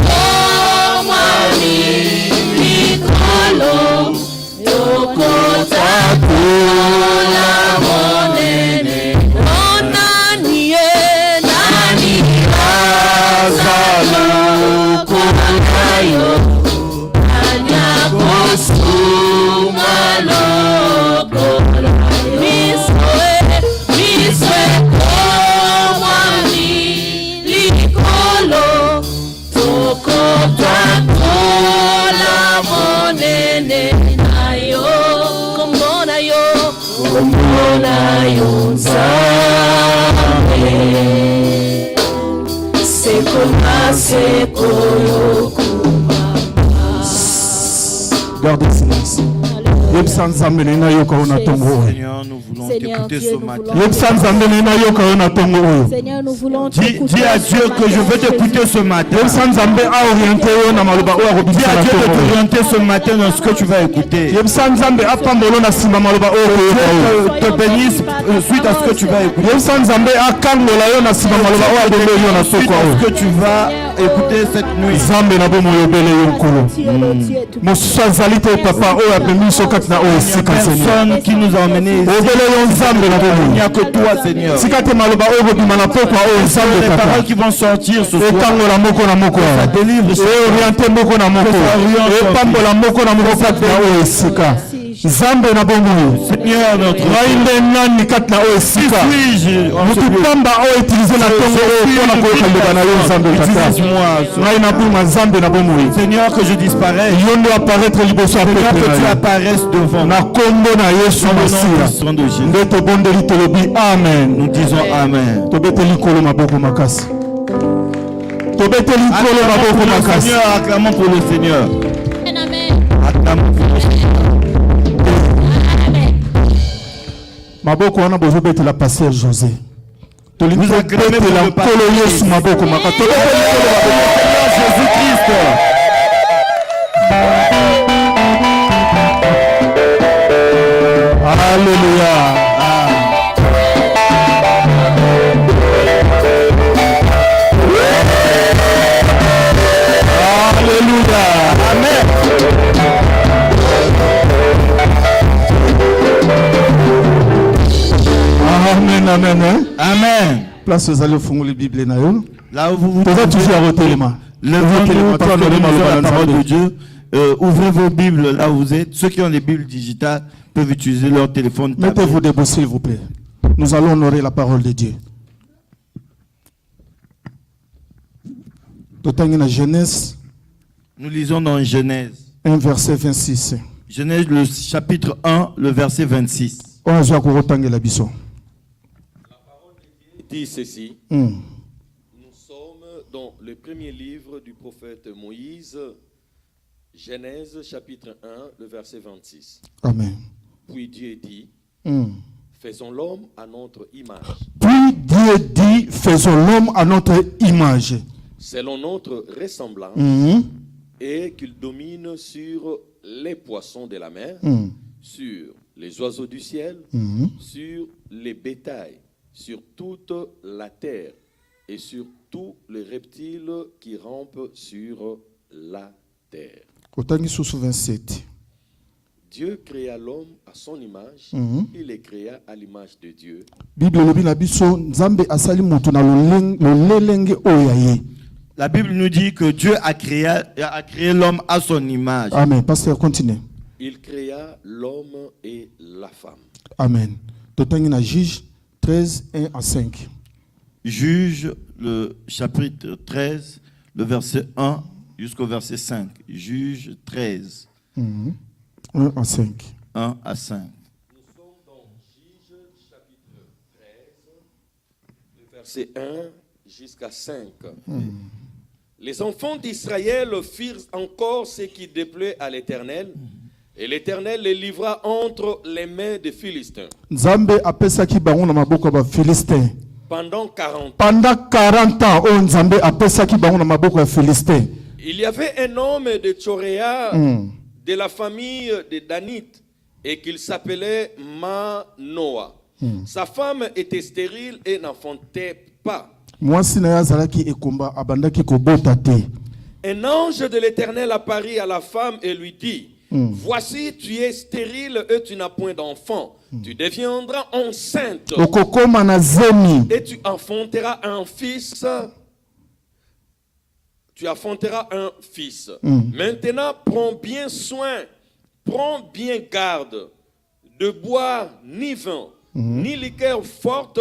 Komani Mikolo Tokota Takula monene Onanie Nani azalo kodayo Nanyagosunga loko Misoe Komani Mikolo Tokota monene nayo Komona yo nzambe Sekolo Gardez silence. Seigneur, nous voulons t'écouter ce matin. Seigneur, nous voulons Dis à Dieu que je veux t'écouter ce matin. Dis à Dieu de t'orienter ce matin dans ce que tu vas écouter. Dieu te bénisse suite à ce que tu vas écouter. Suite à ce que tu vas écouter cette nuit. Il n'y a personne qui nous a emmenés ici. Il n'y a que toi, Seigneur. Les paroles qui vont sortir ce soir, ça délivre, que ça oriente. Zambe na bomu Seigneur notre Dieu, Mutupamba o utiliser na tongo o pona ko kaloba na yo Zambe tata. Ngai na buma Zambe na bomu. Seigneur, que je disparais. Yondo apparaître liboso a peuple. Que tu apparaisses devant. Na kombo na Yesu Masia. Ndeto bondeli tolobi amen. Nous disons amen. Tobeteli kolo maboko makasi. Tobeteli kolo maboko makasi. Seigneur, acclamons pour le Seigneur. Amen. Acclamons pour le Seigneur. Maboko wana bozo betela pasteur José. Vous acclamez pour le kolo Yesu maboko makasi. Jésus-Christ. Amen, amen, hein? Amen. Place aux allées au fond de la Bible. Là où vous vous trouvez, toujours à téléma. Levez-vous parce que nous lisons la parole de Dieu. Ouvrez vos Bibles là où vous êtes. Ceux qui ont les Bibles digitales peuvent utiliser leur téléphone. Mettez-vous debout, s'il vous plaît. Nous allons honorer la parole de Dieu. Genèse. Nous lisons dans Genèse. 1 verset 26. Genèse le chapitre 1, le verset 26. La parole de Dieu dit ceci. Nous sommes dans le premier livre du prophète Moïse, Genèse chapitre 1, le verset 26. Amen. Puis Dieu dit, faisons l'homme à notre image. Puis Dieu dit, faisons l'homme à notre image. Selon notre ressemblance, et qu'il domine sur les poissons de la mer, sur les oiseaux du ciel, sur les bétails, sur toute la terre et sur tous les reptiles qui rampent sur la terre. Kotangi 27. Dieu créa l'homme à son image, il les créa à l'image de Dieu. Bible lobi na biso nzambe asali mutu na lolenge oyaye. La Bible nous dit que Dieu a créé l'homme à son image. Amen. Pasteur, continue. Il créa l'homme et la femme. Amen. Totangi na Juge 13, 1 à 5. Juge, le chapitre 13, le verset 1 jusqu'au verset 5. Juge 13. 1 à 5. 1 à 5. Nous sommes dans Juge chapitre 13, le verset 1 jusqu'à 5. Les enfants d'Israël firent encore ce qui déplaît à l'Éternel, et l'Éternel les livra entre les mains des Philistins. Nzambe apesaki bango na maboko ba Philistin. Pendant 40 ans. Pendant 40 ans, Nzambe apesaki bango na maboko ya Philistin. Il y avait un homme de Tchoréa, de la famille de Danite, et qu'il s'appelait Manoah. Sa femme était stérile et n'enfantait pas. Un ange de l'Éternel apparut à la femme et lui dit, voici, tu es stérile et tu n'as point d'enfant. Tu deviendras enceinte et tu enfanteras un fils. Tu enfanteras un fils. Maintenant, prends bien soin, prends bien garde de boire ni vin, ni liqueur forte,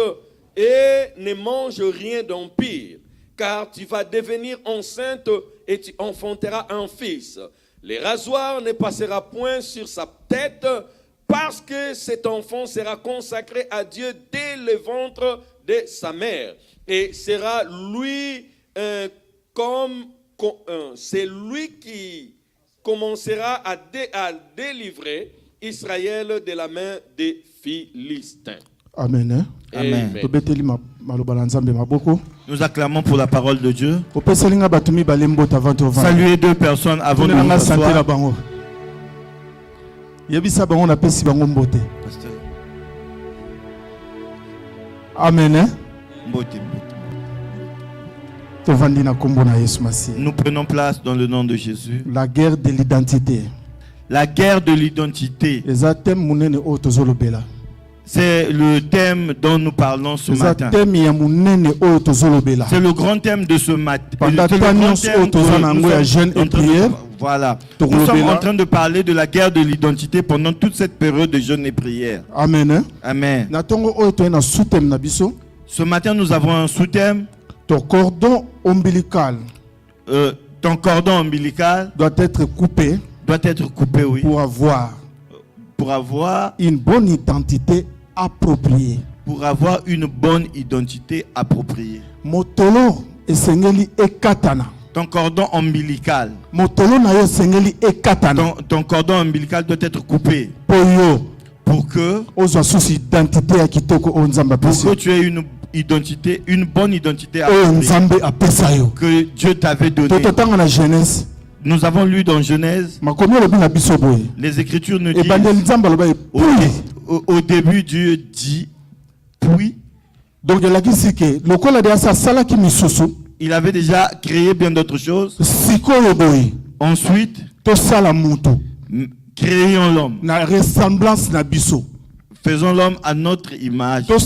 et ne mange rien d'empire, car tu vas devenir enceinte et tu enfanteras un fils. Le rasoir ne passera point sur sa tête, parce que cet enfant sera consacré à Dieu dès le ventre de sa mère, et sera lui c'est lui qui commencera à délivrer Israël de la main des Philistins. Amen. Amen. Amen. Nous acclamons pour la parole de Dieu. Saluez 2 personnes avant de nous asseoir. Amen. Nous prenons place dans le nom de Jésus. La guerre de l'identité. La guerre de l'identité. C'est le thème dont nous parlons ce matin. C'est le grand thème de ce matin. Voilà. Nous sommes en train de parler de la guerre de l'identité pendant toute cette période de jeûne et prière. Amen. Amen. Ce matin, nous avons un sous-thème. Ton cordon ombilical. Ton cordon ombilical doit être coupé. Doit être coupé, oui. Pour avoir une bonne identité appropriée. Pour avoir une bonne identité appropriée. Motolo esengeli ekatana. Ton cordon ombilical. Motolo na yo esengeli ekatana. Ton cordon ombilical doit être coupé. Pour que tu aies une identité, une bonne identité appropriée que Dieu t'avait donnée. Nous avons lu dans Genèse, les Écritures nous disent, au début, Dieu dit, puis, donc de la kisike lokola de sa sala ki misusu il avait déjà créé bien d'autres choses. sikoyo boy Ensuite, to sala mutu créons l'homme. na ressemblance na biso Faisons l'homme à notre image. to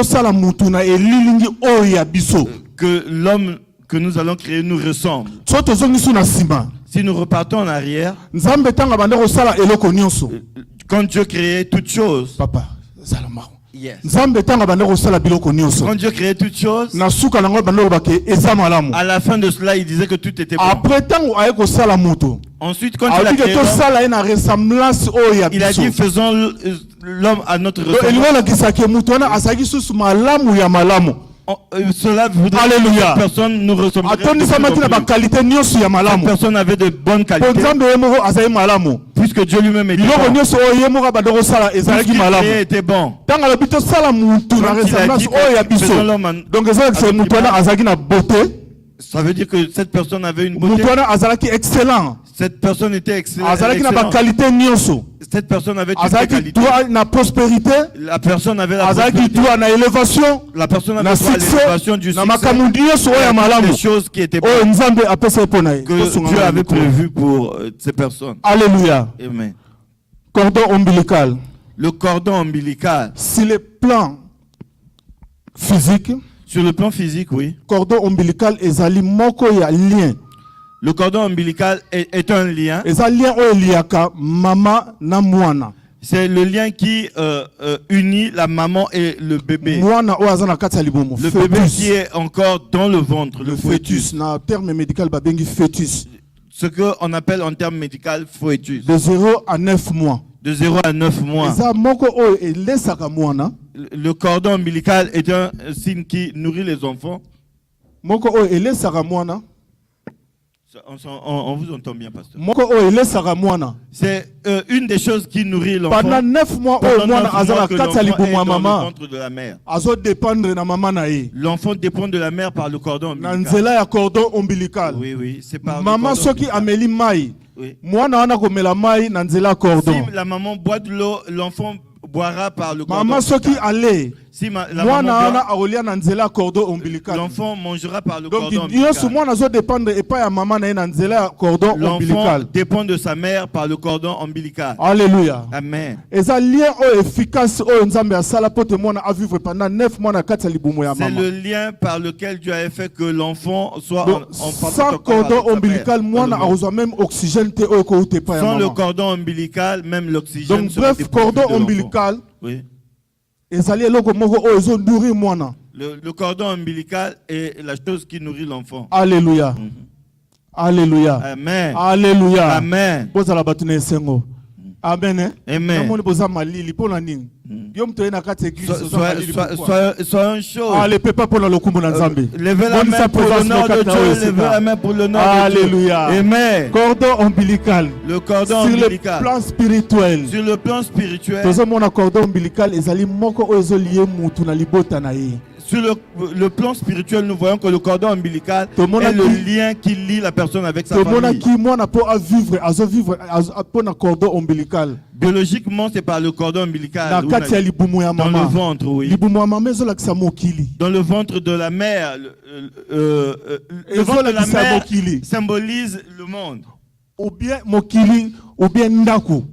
sala mutu na elilingi oyo ya biso Que l'homme que nous allons créer nous ressemble. so tozongisu na nsima Si nous repartons en arrière, nzambe tanga bande kosala eloko nyonso quand Dieu créait toutes choses, papa sala maro yes. nzambe tanga bande kosala biloko nyonso Quand Dieu créait toutes choses, na suka nango bande kobake eza malamu à la fin de cela, il disait que tout était bon. après tango aye kosala mutu Ensuite, quand Dieu l'a abiki créé l'homme, tosala ye na ressemblance oyo ya il a biso dit faisons l'homme à notre ressemblance. elingo olakisaki mutu wana azalaki susu malamu ya malamu Cela voudrait Alléluia. que personne nous ressemblerait. atonisama tina bakalite nyonso ya Cette malamu personne avait de bonnes po qualités, nzambe ye moko azali malamu puisque Dieu lui-même était biloko bon. nyonso oyo ye moko abanda kosala Tout ce ezalaki qu'il malamu créait était bon. ntango alobi tosala mutu na Quand il a ressemblance dit que oyo ya biso faisons l'homme en- donc ezalaki se mutu wana azalaki na beauté Ça veut dire que cette personne avait une mutu beauté. wana azalaki excellent Cette personne était azalaki na excellente. bakalite nyonso Cette personne avait toutes les azalaki qualités. droit na prospérité La personne avait la azalaki prospérité. droit na élévation La personne na avait droit à l'élévation succès du na succès. makambo nyonso oyo ya malamu Des choses qui étaient oyo bonnes nzambe apesa ye mpo na ye que Tosunga Dieu na avait mikolo. prévues pour ces personnes. Alléluia. Amen. Cordon ombilical. Le cordon ombilical. Sur le plan physique, Sur le plan physique, oui. cordon ombilical ezali moko ya lien. Le cordon ombilical est un lien. Eza lien oyo liaka mama na mwana. C'est le lien qui unit la maman et le bébé. Mwana oyo aza na kati ya libumu. Le bébé qui est encore dans le ventre, le le fœtus. fœtus. Na terme médical babengi fœtus. Ce qu'on appelle en termes médicaux fœtus. De 0 à 9 mois. De 0 à 9 mois. Eza moko oyo elesaka mwana. Le cordon ombilical est un signe qui nourrit les enfants. Moko oyo elesaka mwana. On vous entend bien, pasteur. Moko oyo elesaka mwana. C'est une des choses qui nourrit l'enfant. Pendant 9 mois Pendant oyo mwana 9 mois aza na que kati ya l'enfant libumu est ya dans le mama. ventre de la mère. Azo dépendre na mama na ye. L'enfant dépend de la mère par le cordon Na ombilical. nzela ya cordon ombilical. Oui, oui, c'est par le Maman cordon soki ombilical. ameli mai. Oui. Mwana wana komela mai na nzela ya cordon. Si la maman boit de l'eau, l'enfant boira par le cordon Maman soki ombilical. ale. Si la Mwana maman wana boit, akolia na nzela ya cordon ombilical. l'enfant mangera par le Donc cordon nyonso ombilical. mwana azo dépendre epai ya mama na ye na nzela ya cordon L'enfant ombilical. dépend de sa mère par le cordon ombilical. Alléluia. Amen. Eza lien oyo efficace oyo nzambe asala po te mwana avivre pendant 9 mois na kati ya libumu ya C'est mama. le lien par lequel Dieu a fait que l'enfant soit Donc, en sans cordon ombilical, mwana akozwa même oxygène te oyo kouta epai ya Sans le mama. cordon ombilical, même l'oxygène Donc sera bref, dépourvu cordon de l'enfant. ombilical Oui. ezali eloko moko oyo ezo nourrir mwana. Le cordon ombilical est la chose qui nourrit l'enfant. Alléluia. Alléluia. Amen. Alléluia. Amen. Bozala batu na esengo. Amen. Amen. Namoni boza malili pona nini? Yo mtu ena kati église oza malili pourquoi? Soyons chauds. Ah, le peuple pour le lokumu na Nzambe. Levez la Bonne main sa pour présence l'honneur na de kati na Dieu. oyo Levez esika. la main pour l'honneur de Dieu. Alléluia. Amen. Cordon ombilical. Le cordon Sur le ombilical. plan spirituel. Sur le plan spirituel. Tozomona cordon ombilical ezali moko oyo ezolié mutu na libota na ye. Sur le plan spirituel, nous voyons que le cordon ombilical Tout le monde est a le dit- lien qui lie la personne avec sa Tomona famille. ki mwana po avivre azovivre po na cordon ombilical. Biologiquement, c'est par le cordon ombilical. Na Ou kati ya libumu ya dans le mama. ventre, oui. Libumu ya mama ezolakisa mokili. Dans le ventre de la mère, le ventre de la Ezolakisa mère mokili. symbolise le monde. Ou bien mokili ou bien ndako.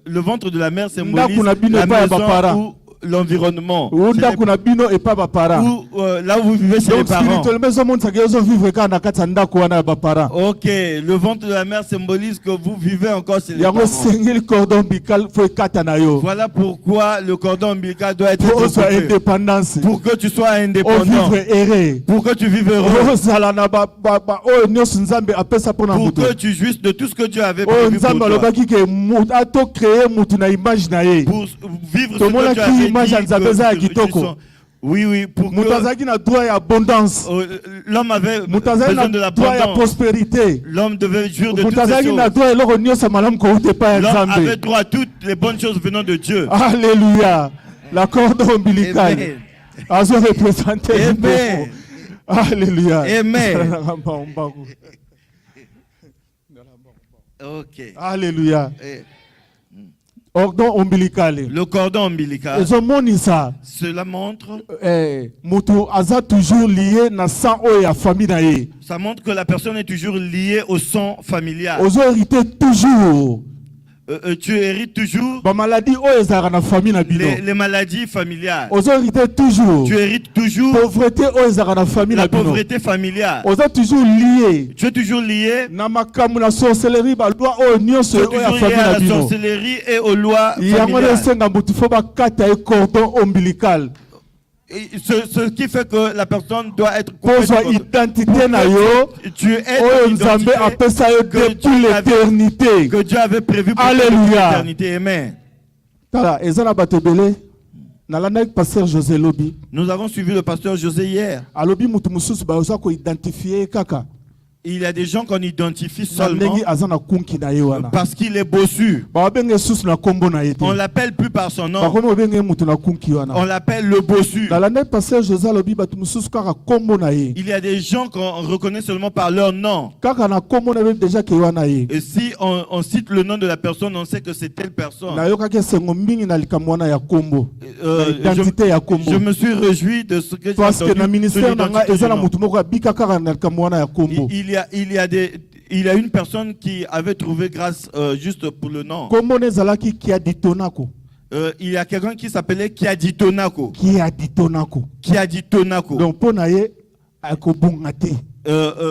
Le ventre de la mère symbolise Ndako na bino la epai ya maison bapara. ou l'environnement. Ou C'est ndako na bino epa bapara. ou là où vous vivez chez les Donc parents. spirituellement ezomonisaka ezovivre kaka na kati ya ndako wana ya bapara. Ok, le ventre de la mère symbolise que vous vivez encore chez les Yango parents. sengeli cordon ombilical fo ekata na yo. Voilà pourquoi le cordon ombilical doit être Po ozwa découpé. indépendance. Pour que tu sois O indépendant. vivre heureux. Pour que tu vives heureux. ozala na oyo nyonso nzambe apesa mpo na Pour moto que tu jouisses de tout ce que Dieu avait oyo prévu pour nzambe toi. alobaki ke ato créer mutu na image na ye Pour vivre ce Tomona que tu ki avais image ya dit. Nzambe eza ya kitoko. Oui, oui, pour moto que azalaki na droit ya abondance l'homme avait moto azalaki besoin de na droit ya l'abondance. prospérité L'homme devait jouir de toutes moto ces azalaki na choses. droit eloko nyonso malamu kouta epai ya L'homme avait nzambe. droit à toutes les bonnes choses venant de Dieu. Alléluia. La corde ombilicale Amen. azo représenter Amen. Alléluia. Amen. Ok. Alléluia. Cordon ombilical. Le cordon ombilical. Cela montre. Mutu aza toujours lié na sang o ya famille na ye. Ça montre que la personne est toujours liée au sang familial. Ozo hérité toujours. Tu hérites toujours les maladies familiales. Tu hérites toujours la pauvreté familiale. Tu es toujours lié à la sorcellerie et aux lois familiales. Ce qui fait que la personne doit être tu es identité que Dieu avait prévu pour l'éternité. Amen. Nous avons suivi le pasteur José hier. Il y a des gens qu'on identifie seulement parce qu'il est bossu. On l'appelle plus par son nom. On l'appelle le bossu. Il y a des gens qu'on reconnaît seulement par leur nom. Et si on cite le nom de la personne, on sait que c'est telle personne. Je me suis réjoui de ce que il y a une personne qui avait trouvé grâce juste pour le nom. Il y a quelqu'un qui s'appelait Kiaditonako. Donc,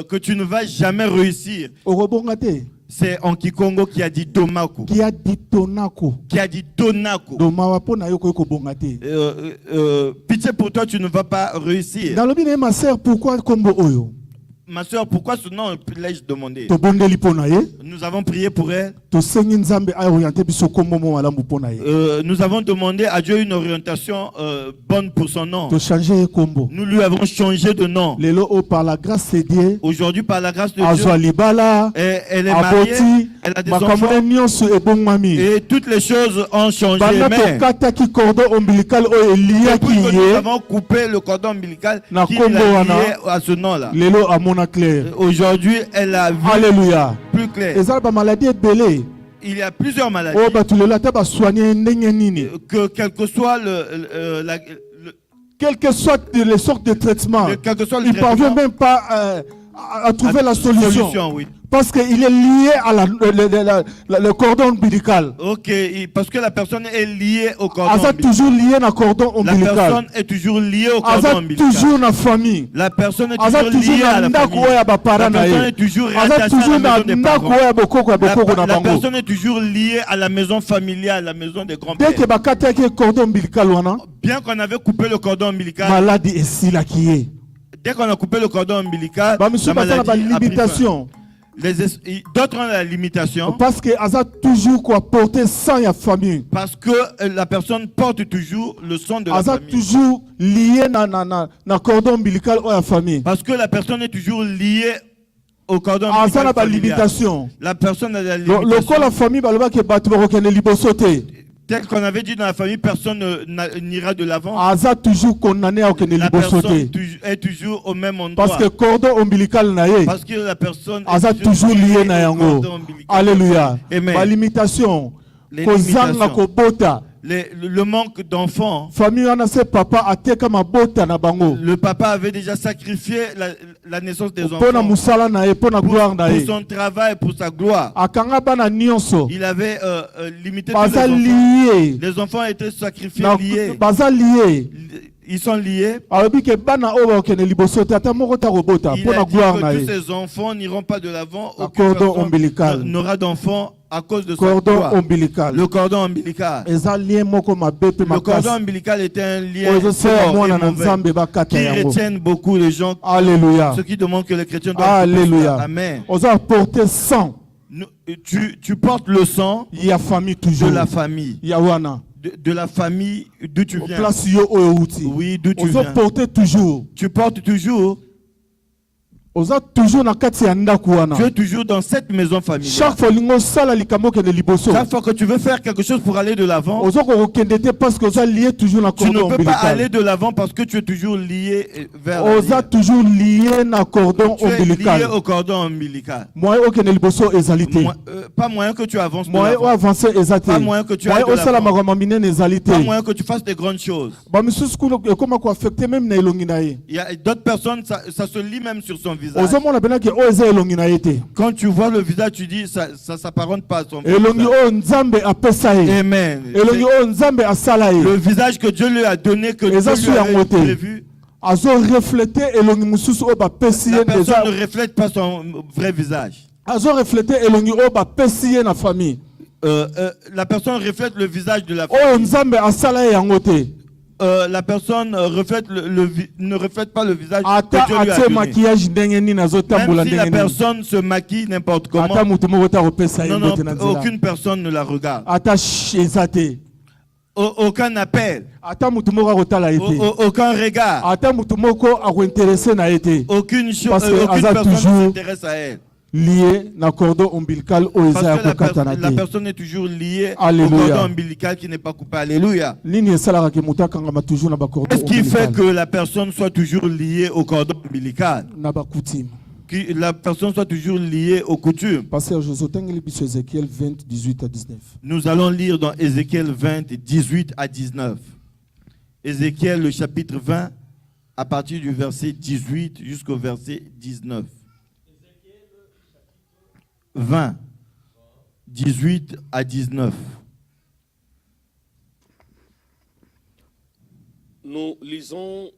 que tu ne vas jamais réussir. C'est en Kikongo qui a dit Tomako. Pitié pour toi, tu ne vas pas réussir. Ma soeur, pourquoi ce nom l'ai-je demandé? Nous avons prié pour elle. Nous avons demandé à Dieu une orientation bonne pour son nom. Nous lui avons changé de nom. Aujourd'hui, par la grâce de Dieu, elle est mariée, elle a des enfants, et toutes les choses ont changé. Depuis que nous avons coupé le cordon ombilical qui l'a lié à ce nom-là. Aujourd'hui, elle a vu plus clair. Il y a plusieurs maladies. Quel que soit quelles que soient les sortes de traitements, il ne parvient même pas à trouver la solution. Oui. Parce qu'il est lié à le cordon ombilical. Ok, parce que la personne est liée au cordon ombilical. Toujours lié au cordon ombilical. La personne est toujours liée au cordon ombilical. Toujours dans la famille. La personne est toujours liée à la famille. La personne est toujours rattachée à la maison des parents. La personne est toujours liée à la maison familiale, la maison des grands-pères. Bien qu'on avait coupé le cordon ombilical, dès qu'on a coupé le cordon ombilical, la maladie a pris fin. D'autres ont la limitation. Parce que toujours porter sang à famille. Parce que la personne porte toujours le sang de la famille. Toujours lié na cordon ombilical à la famille. Parce que la personne est toujours liée au cordon ombilical familial. La personne a la limitation. La famille tel qu'on avait dit dans la famille, personne n'ira de l'avant. La personne est toujours au même endroit. Parce que cordon ombilical parce que la personne est toujours lié na yango. Alléluia. La limitation. Le manque d'enfants. Le papa avait déjà sacrifié la naissance des enfants pour son travail, pour sa gloire. Il avait limité tous les enfants. Les enfants étaient sacrifiés, liés. Ils sont liés. Il a dit que tous ces enfants n'iront pas de l'avant. Aucun personne n'aura d'enfants à cause de cordon ombilical. Le cordon ombilical. Le cordon ombilical était un lien fort et mauvais qui retiennent beaucoup les gens. Alléluia. Ce qui demande que les chrétiens doivent Alléluia. Amen. Porter sang. Tu portes le sang de la famille. De la famille d'où tu viens. Oui, d'où tu viens. Porter toujours. Tu portes toujours. Tu es toujours dans cette maison familiale. Chaque fois que tu veux faire quelque chose pour aller de l'avant, tu ne peux pas aller de l'avant parce que tu es toujours lié vers toujours lié au cordon ombilical. Lié au cordon ombilical. Pas moyen que tu avances de l'avant. Pas moyen que tu ailles de l'avant. Pas moyen que tu fasses des grandes choses. Il y a d'autres personnes, ça se lit même sur son visage. Quand tu vois le visage, tu dis ça s'apparente pas à son visage. Amen. Le visage que Dieu lui a donné, que Dieu lui a prévu. La personne ne reflète pas son vrai visage. La personne reflète le visage de la famille. La personne ne reflète pas le visage que Dieu lui a donné. Même si la personne se maquille n'importe comment, aucune personne ne la regarde. Aucun appel, aucun regard, aucune personne ne s'intéresse à elle. Lié na cordon ombilical la personne est toujours liée au cordon ombilical qui n'est pas coupé. Alléluia. Qu'est-ce qui fait que la personne soit toujours liée au cordon ombilical? Que la personne soit toujours liée aux coutumes. Ézéchiel 20, 18 à 19. Nous allons lire dans Ézéchiel 20, 18 à 19. Ézéchiel, le chapitre 20, à partir du verset 18 jusqu'au verset 19. 20, 18 à 19. Nous lisons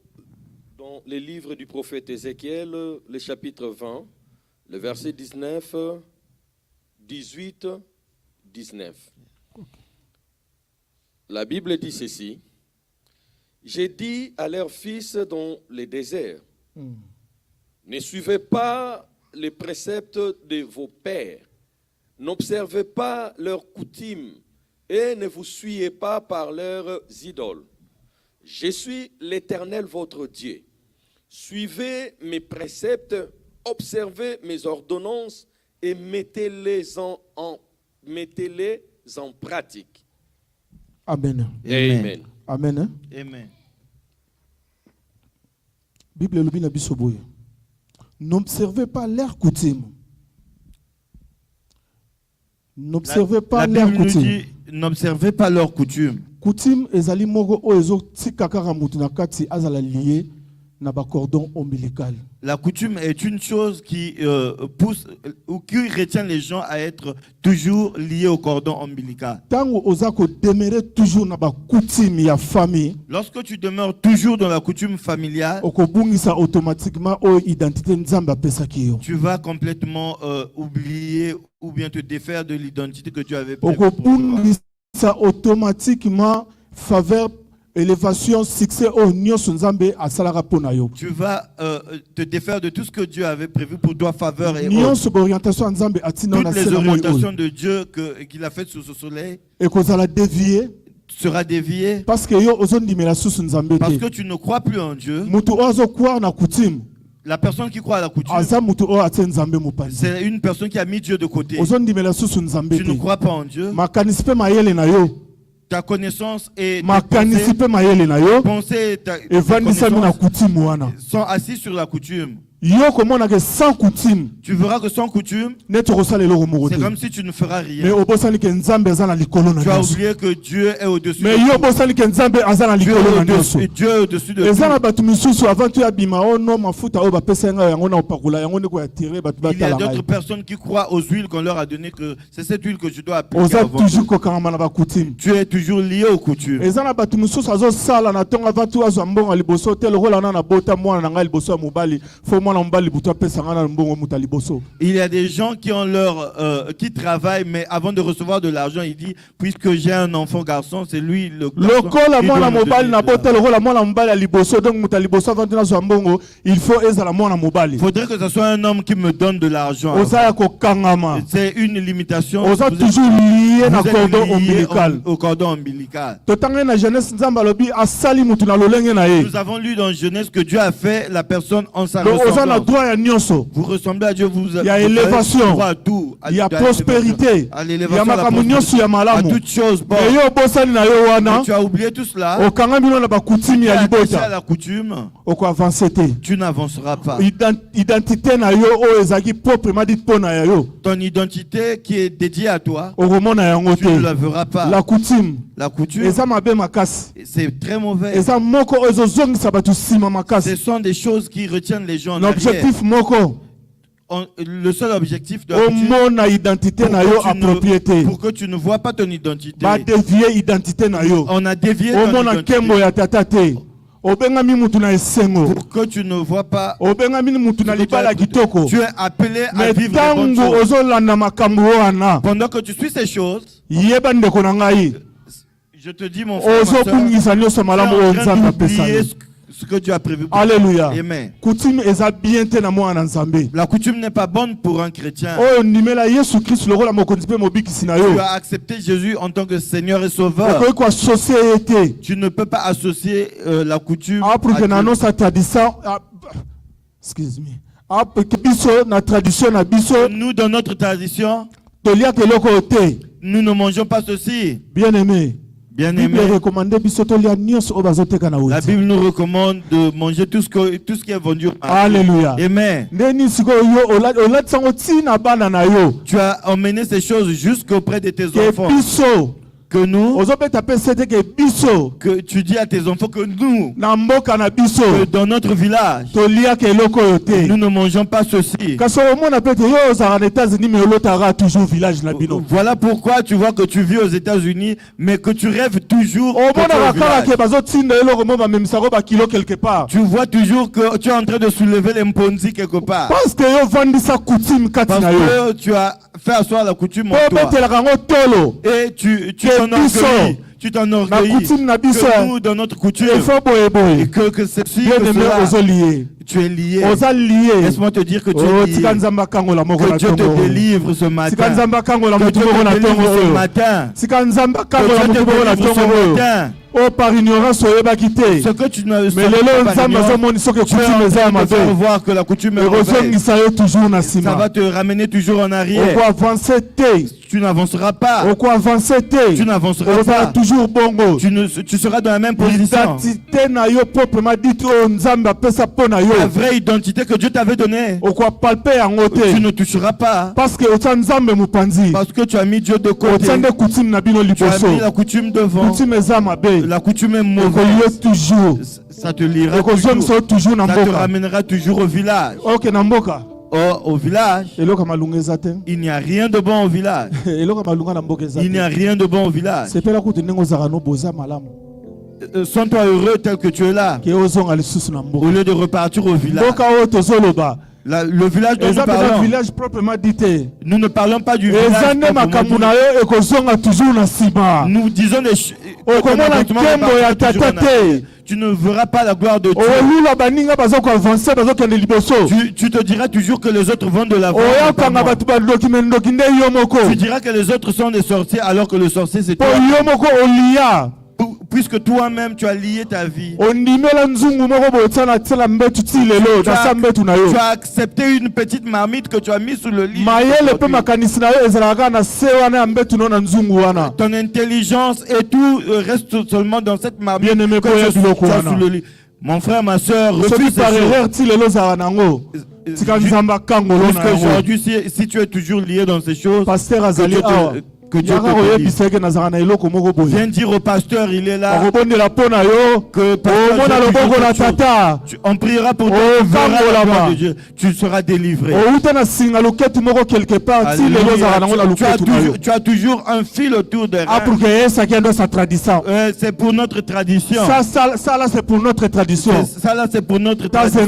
dans les livres du prophète Ézéchiel, le chapitre 20, le verset 19, 18, 19. La Bible dit ceci: j'ai dit à leurs fils dans les déserts, ne suivez pas les préceptes de vos pères, n'observez pas leurs coutumes et ne vous souillez pas par leurs idoles. Je suis l'Éternel votre Dieu. Suivez mes préceptes, observez mes ordonnances et mettez-les en pratique. Amen. Amen. Amen. Amen. Bible le bina bisoboye. N'observez pas leurs coutumes. N'observez pas leurs coutumes. N'observez pas leurs coutumes. Coutume ezali moko o ezo tikaka mutu na kati azala lié na ba cordon ombilical. La coutume est une chose qui pousse ou qui retient les gens à être toujours liés au cordon ombilical. Tango ozako demeurer toujours na ba coutume ya famille. Lorsque tu demeures toujours dans la coutume familiale, okobungisa automatiquement o identité nzamba pesaki yo. Tu vas complètement oublier ou bien te défaire de l'identité que tu avais prévue. Ça automatiquement faveur élévation succès au nion nzambe asalara pona yo. Tu vas te défaire de tout ce que Dieu avait prévu pour toi, faveur et nion orientation nzambe atina na toutes les orientations de Dieu qu'il a faites sous ce soleil et kozala dévié sera dévié parce que yo ozondimela susu nzambe parce que tu ne crois plus en Dieu. Mutu ozo croire na coutume. La personne qui croit à la coutume, c'est une personne qui a mis Dieu de côté. Tu ne crois pas en Dieu. Ta connaissance et tes pensées sont assis sur la coutume. Tu verras que sans coutume, c'est comme si tu ne feras rien. Tu as oublié que Dieu est au-dessus de tout. Dieu est au-dessus de tout. Il y a d'autres personnes qui croient aux huiles qu'on leur a donné, que c'est cette huile que tu dois appliquer avant. Tu es toujours lié aux coutumes. Il y a des gens qui ont qui travaillent, mais avant de recevoir de l'argent, il dit, puisque j'ai un enfant garçon, c'est lui le il faudrait que ce soit un homme qui me donne de l'argent. C'est une limitation. Vous êtes toujours lié au cordon ombilical. Nous avons lu dans Genèse que Dieu a fait la personne en sa ressemblance. Vous ressemblez à Dieu, vous il y a élévation, à tout, il y a prospérité, il y a à toutes choses bonnes. Mais tu as oublié tout cela. Tu es attaché à la coutume. Tu n'avanceras pas. Ton identité qui est dédiée à toi, tu ne la verras pas. La coutume, c'est très mauvais. Ce sont des choses qui retiennent les gens en arrière. Le seul objectif de pour que tu ne vois pas ton identité. On a dévié ton identité. Pour que tu ne vois pas, tu es appelé à vivre les bonnes choses. Pendant que tu suis ces choses, je te dis, mon frère, ma soeur, ce que Dieu a prévu pour Alléluia. Amen. La coutume n'est pas bonne pour un chrétien. Tu as accepté Jésus en tant que Seigneur et Sauveur. Tu ne peux pas associer la coutume à nous, dans notre tradition, nous ne mangeons pas ceci. Bien-aimé. La Bible nous recommande de manger tout ce qui est vendu. Alléluia. Amen. Tu as emmené ces choses jusqu'auprès de tes enfants. Que nous, que tu dis à tes enfants que nous, que dans notre village, nous ne mangeons pas ceci. Voilà pourquoi tu vois que tu vis aux États-Unis, mais que tu rêves toujours. Tu vois toujours que tu es en train de soulever les mponzi quelque part. Parce que tu as fait asseoir la coutume en toi. Et tu t'enorgueillis que nous, dans notre coutume, et que ceci, tu es lié. Laisse-moi te dire que tu es lié. Que Dieu te délivre ce matin. Que Dieu te délivre ce matin. Que Dieu te délivre ce matin. Par ignorance, ce que tu ne sais pas, tu vas voir que la coutume est mauvaise. Ça va te ramener toujours en arrière. Tu n'avanceras pas. Tu n'avanceras pas. Toujours bongo. Tu seras dans la même position. La vraie identité que Dieu t'avait donnée, tu ne toucheras pas. Parce que tu as mis Dieu de côté. Tu as mis la coutume devant. La coutume est mauvaise. Ça te lira toujours. Ça te ramènera toujours au village. Au village, il n'y a rien de bon au village. Il n'y a rien de bon au village. Sens-toi heureux tel que tu es là, au lieu de repartir au village. Le village dont nous parlons, nous ne parlons pas du village. Nous disons des choses. Tu ne verras pas la gloire de Dieu. Tu te diras toujours que les autres vont de l'avant. Tu diras que les autres sont des sorciers alors que le sorcier c'est toi. Puisque toi-même tu as lié ta vie. Tu as accepté une petite marmite que tu as mise sous le lit. Ton intelligence et tout reste seulement dans cette marmite que tu as sous le lit. Mon frère, ma soeur, refuse ces choses. Jusqu'aujourd'hui, si tu es toujours lié dans ces choses, que Dieu te délivre. Viens dire au pasteur, il est là. Que on priera pour toi. Tu seras délivré. Tu as toujours un fil autour de c'est pour notre tradition. Ça là c'est pour notre tradition. Ça là c'est pour notre tradition.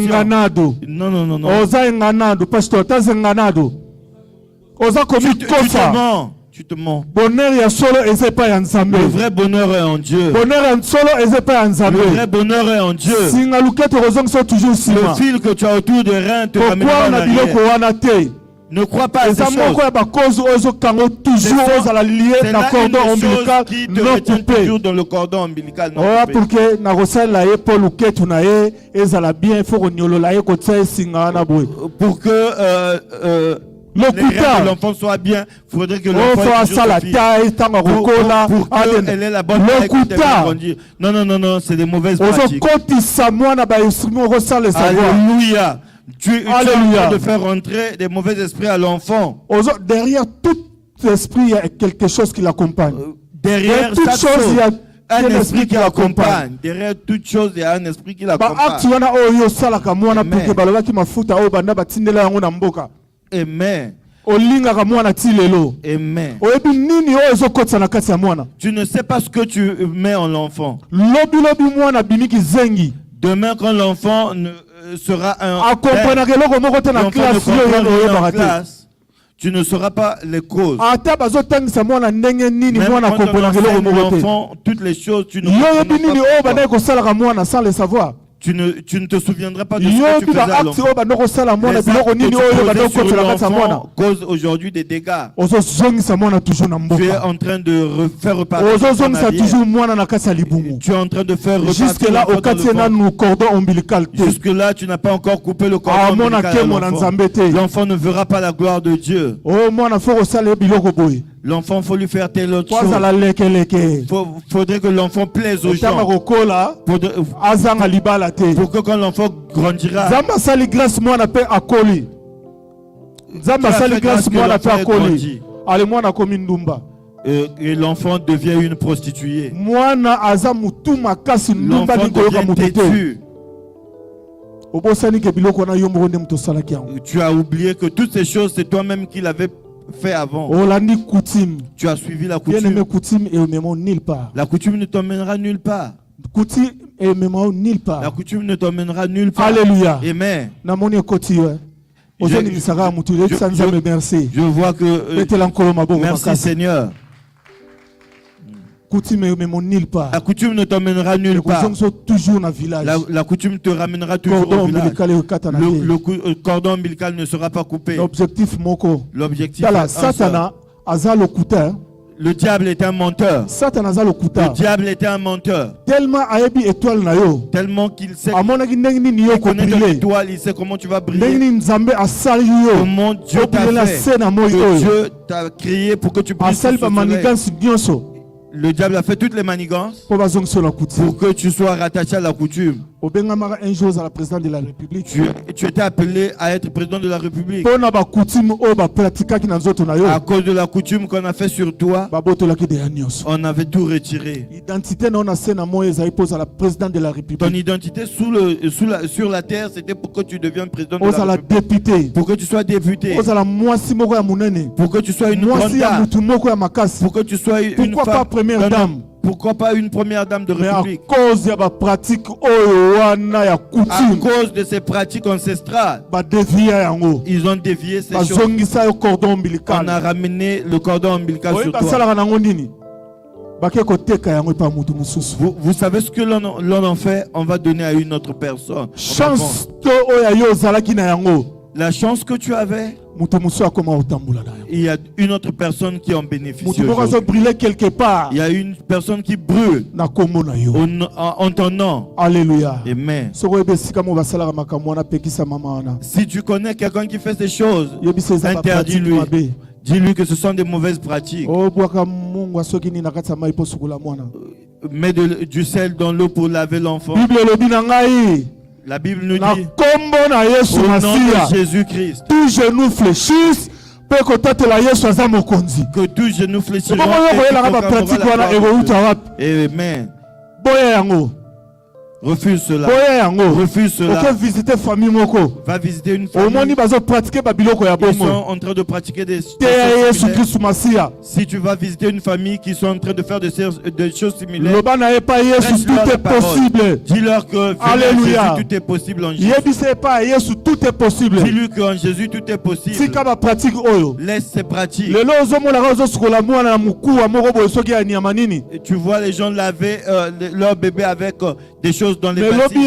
Non. Tu te mens. Le vrai bonheur est en Dieu. Le vrai bonheur est en Dieu. Le fil que tu as autour des reins te ramènera en arrière. Ne crois pas à ces choses. C'est là qui te retient toujours dans le cordon ombilical non coupé. Pour que les rêves de l'enfant soit bien, il faudrait que l'enfant pour qu'elle ait la bonne taille pour grandir. Non, c'est des mauvaises pratiques. Alléluia. Tu es en train de faire rentrer des mauvais esprits à l'enfant. Derrière tout esprit, il y a quelque chose qui l'accompagne. Derrière toute chose, il y a un esprit qui l'accompagne. Derrière toute chose, il y a un esprit qui l'accompagne. Amen. Amen. Tu ne sais pas ce que tu mets en l'enfant. Demain, quand l'enfant sera en classe, tu ne sauras pas les causes. Même quand on enseigne l'enfant toutes les choses, tu ne comprendras pas. Tu ne te souviendras pas de ce que tu faisais à l'enfant. Les actes que tu posais sur l'enfant causent aujourd'hui des dégâts. Tu es en train de faire repartir ton navire. Tu es en train de faire repartir le cordon ombilical. Jusque-là, tu n'as pas encore coupé le cordon ombilical à l'enfant. L'enfant ne verra pas la gloire de Dieu. L'enfant, il faut lui faire telle autre chose. Faudrait que l'enfant plaise aux gens. Pour que quand l'enfant grandira, et l'enfant devient une prostituée. L'enfant devient têtu. Tu as oublié que toutes ces choses, c'est toi-même qui l'avais fait avant. Tu as suivi la coutume. La coutume ne t'emmènera nulle part. La coutume ne t'emmènera nulle part. Alléluia. Amen. Je vois que merci Seigneur. La coutume ne t'emmènera nulle part. La coutume te ramènera toujours au village. Le cordon ombilical ne sera pas coupé. L'objectif le diable est un menteur. Le diable est un menteur. Tellement qu'il sait. Il connaît ton étoile, il sait comment tu vas briller. Comment Dieu t'a fait. Dieu t'a créé pour que tu brilles sur ce soleil. Le diable a fait toutes les manigances pour que tu sois rattaché à la coutume. Un jour à la présidente de la République. Tu étais appelé à être président de la République. À cause de la coutume qu'on a fait sur toi, on avait tout retiré. Ton identité sur la terre, c'était pour que tu deviennes président de la République. Pour que tu sois député. Pour que tu sois une grande dame. Pour que tu sois une femme. Première dame. Pourquoi pas une première dame de République? Mais à cause de pratique à cause de ces pratiques ancestrales, ils ont dévié ces choses. On a ramené le cordon ombilical sur toi. Vous savez ce que l'on en fait? On va donner à une autre personne. La chance que tu avais, il y a une autre personne qui en bénéficie. Il y a une personne qui brûle en ton nom. Alléluia. Amen. Si tu connais quelqu'un qui fait ces choses, interdis-lui. Dis-lui que ce sont des mauvaises pratiques. Mets du sel dans l'eau pour laver l'enfant. La Bible nous dit, au nom de Jésus-Christ, tout genou fléchisse, que tout genou fléchira. Amen. Refuse cela. Refuse cela. Va visiter famille moko. Va visiter une famille. Ils sont en train de pratiquer des choses. Si tu vas visiter une famille qui sont en train de faire des choses similaires, tout est possible. Dis-leur que Alléluia. Jésus, tout est possible en Jésus. Tout est possible. Dis-lui qu'en Jésus tout est possible. Laisse ces pratiques. Et tu vois les gens laver leur bébé avec des choses choses dans les bâtiments.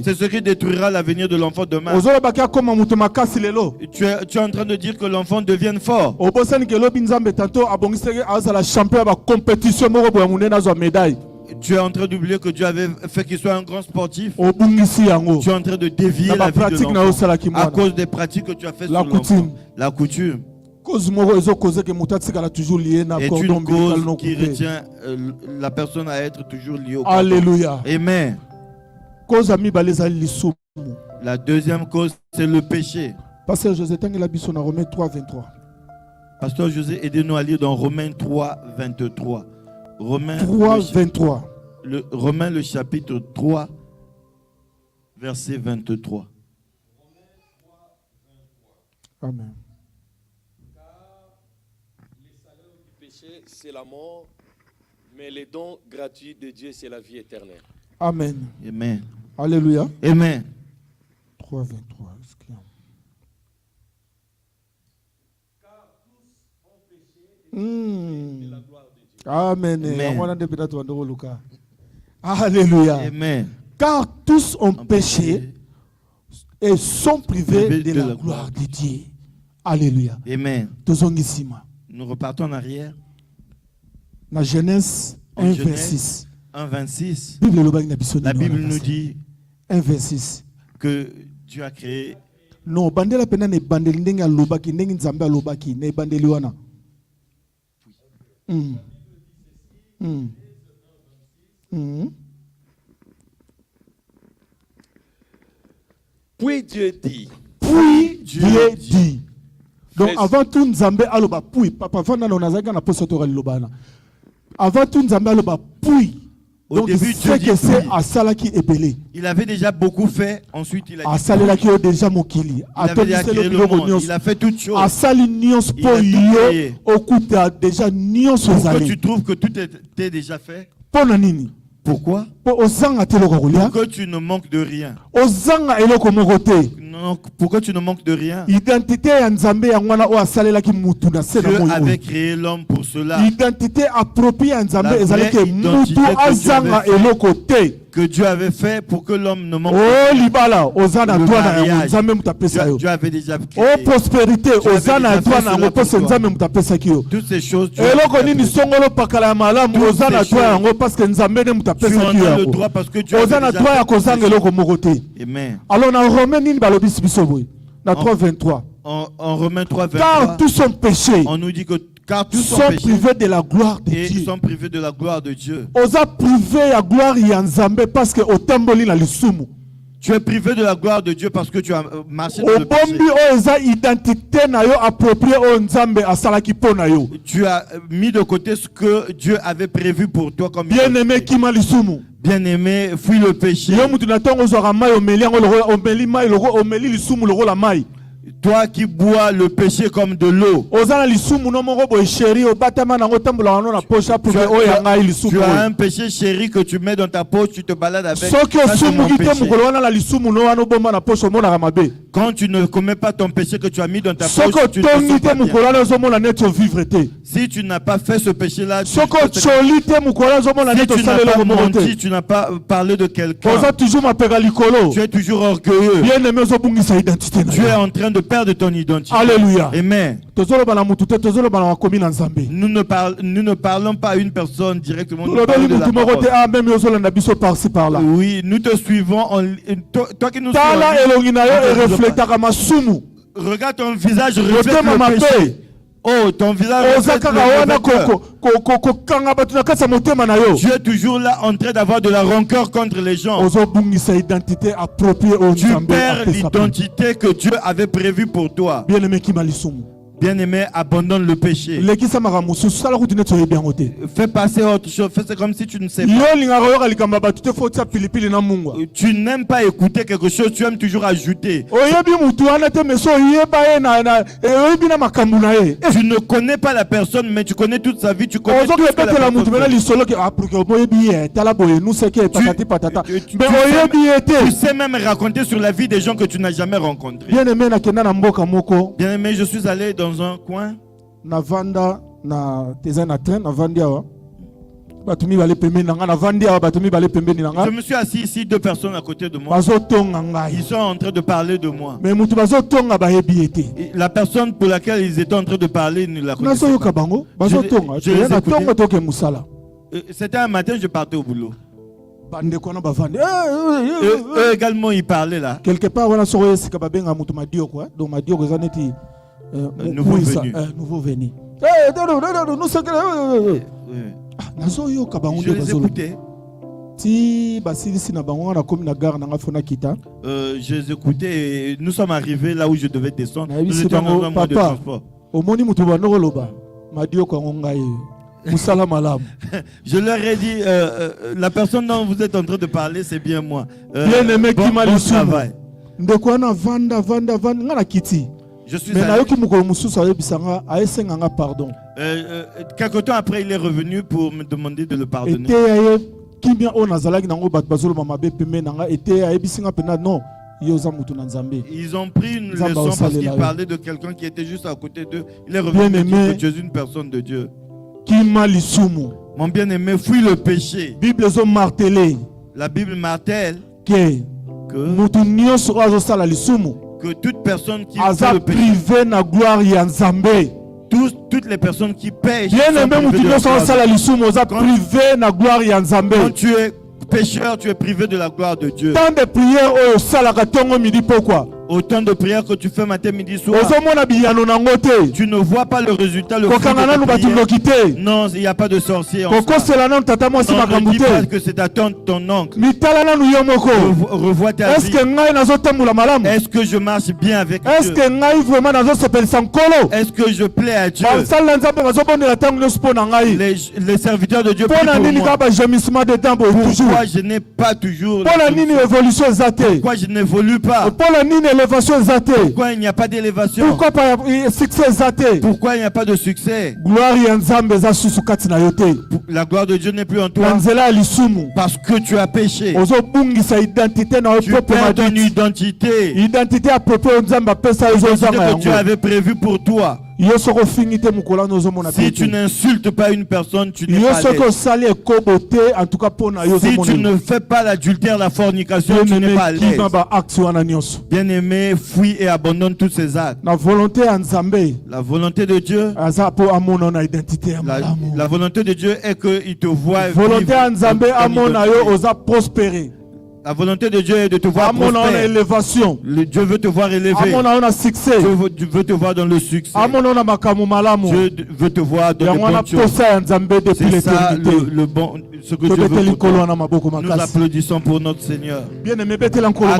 C'est ce qui détruira l'avenir de l'enfant demain. Tu es en train de dire que l'enfant devienne fort. Tu es en train d'oublier que Dieu avait fait qu'il soit un grand sportif. Tu es en train de dévier la vie de l'enfant à cause des pratiques que tu as faites sur l'enfant. La coutume est une cause qui retient la personne à être toujours liée au corps. Alléluia. Amen. La deuxième cause, c'est le péché. Pasteur José, Romains 3, 23. Pasteur José, aidez-nous à lire dans Romains 3, 23. Romains 3, 23. Romains le chapitre 3, verset 23. Amen. C'est la mort, mais les dons gratuits de Dieu, c'est la vie éternelle. Amen. Amen. Alléluia. Amen. 3, 23. Amen. Alléluia. Amen. Car tous ont péché et sont privés de la gloire de Dieu. Alléluia. Amen. Nous repartons en arrière. Dans Genèse 1, 26. 1,26. La Bible nous dit 1,26 que Dieu a créé. Non, bandela pena ne bandeli ndenge alobaki ndenge nzambe alobaki ne bandeli wana. Puis Dieu dit. Puis Dieu dit. Donc avant tout nzambe aloba puis papa vanda na nazaka na poso to lobana. Avant tout nzambe aloba puis. Au début, Dieu dit il avait déjà beaucoup fait. Ensuite, il a dit il avait déjà créé le monde. Il a fait toutes choses. Pourquoi tu trouves que tout était déjà fait? Pourquoi? Pour que tu ne manques de rien. Non, pourquoi tu ne manques de rien? Dieu avait créé l'homme pour cela. Identité appropriée à Nzambe que Dieu avait fait pour que l'homme ne manque de rien. Dieu avait déjà créé. Oh prospérité, toutes ces choses. Tu as le droit parce que Dieu avait déjà fait. Amen. Alors dans Romains 3:23. En Romains 3:23. Car tous sont péchés. On nous dit que car tous sont privés de la gloire de Dieu. Ils sont privés de la gloire de Dieu. Tu es privé de la gloire de Dieu parce que tu as marché dans le péché. Tu as mis de côté ce que Dieu avait prévu pour toi comme bien-aimé. Bien-aimé, fuis le péché. Toi qui bois le péché comme de l'eau. Tu as un péché chéri que tu mets dans ta poche, tu te balades avec. Quand tu ne commets pas ton péché que tu as mis dans ta poche, tu te sens pas bien. Si tu n'as pas fait ce péché-là, si tu n'as pas menti, tu n'as pas parlé de quelqu'un, tu es toujours orgueilleux. Tu es en train de perdre ton identité. Alléluia. Amen. Nous ne parlons pas à une personne directement. Oui, nous te suivons. Toi qui nous suis, regarde ton visage reflète le péché. Oh, ton visage reflète le. Tu es toujours là en train d'avoir de la rancœur contre les gens. Tu perds l'identité que Dieu avait prévue pour toi. Bien-aimé, abandonne le péché. Fais passer autre chose. Fais comme si tu ne sais pas. Tu n'aimes pas écouter quelque chose, tu aimes toujours ajouter. Tu ne connais pas la personne, mais tu connais toute sa vie. Tu connais tout ce que la tu sais même raconter sur la vie des gens que tu n'as jamais rencontrés. Bien-aimé, je suis allé dans un coin. Je me suis assis ici, 2 personnes à côté de moi. Ils sont en train de parler de moi. Et la personne pour laquelle ils étaient en train de parler ne la connaissait pas. C'était un matin, je partais au boulot. Eux également, ils parlaient là. Quelque part, on a nouveau venu. Je les écoutais. Je les écoutais et nous sommes arrivés là où je devais descendre. Nous étions dans un mois de transport. Je leur ai dit, la personne dont vous êtes en train de parler, c'est bien moi. Bien-aimé qui m'a bon travail. Je suis quelque temps après, il est revenu pour me demander de le pardonner. Ils ont pris une leçon parce qu'il parlait de quelqu'un qui était juste à côté d'eux. Il est revenu me dire que tu es une personne de Dieu. Mon bien-aimé, fuis le péché. La Bible martèle que toute personne qui fait le péché, toutes les personnes qui pêchent, quand tu es pécheur, tu es privé de la gloire de Dieu. Tant de prières Autant de prières que tu fais matin, midi, soir. Tu ne vois pas le résultat. Non, il n'y a pas de sorcier. On ne dit pas que c'est ta tante, ton oncle. Revois ta vie. Est-ce que je marche bien avec Dieu? Est-ce que je plais à Dieu? Les serviteurs de Dieu prient pour moi. Pourquoi je n'ai pas toujours pourquoi je n'évolue pas? Pourquoi il n'y a pas d'élévation? Pourquoi il n'y a pas de succès? La gloire de Dieu n'est plus en toi parce que tu as péché. Tu perds ton identité. Que tu avais prévu pour toi. Si tu n'insultes pas une personne, tu n'es pas laid. Si tu ne fais pas l'adultère, la fornication, tu n'es pas laid. Bien-aimé, fuis et abandonne tous ces actes. La volonté de Dieu, la volonté de Dieu est qu'il te voie prospérer. La volonté de Dieu est de te voir prospérer. Dieu veut te voir élevé. Dieu veut te voir dans le succès. Dieu veut te voir dans le bon choses. C'est ça ce que Dieu veut pour toi. Nous applaudissons pour notre Seigneur.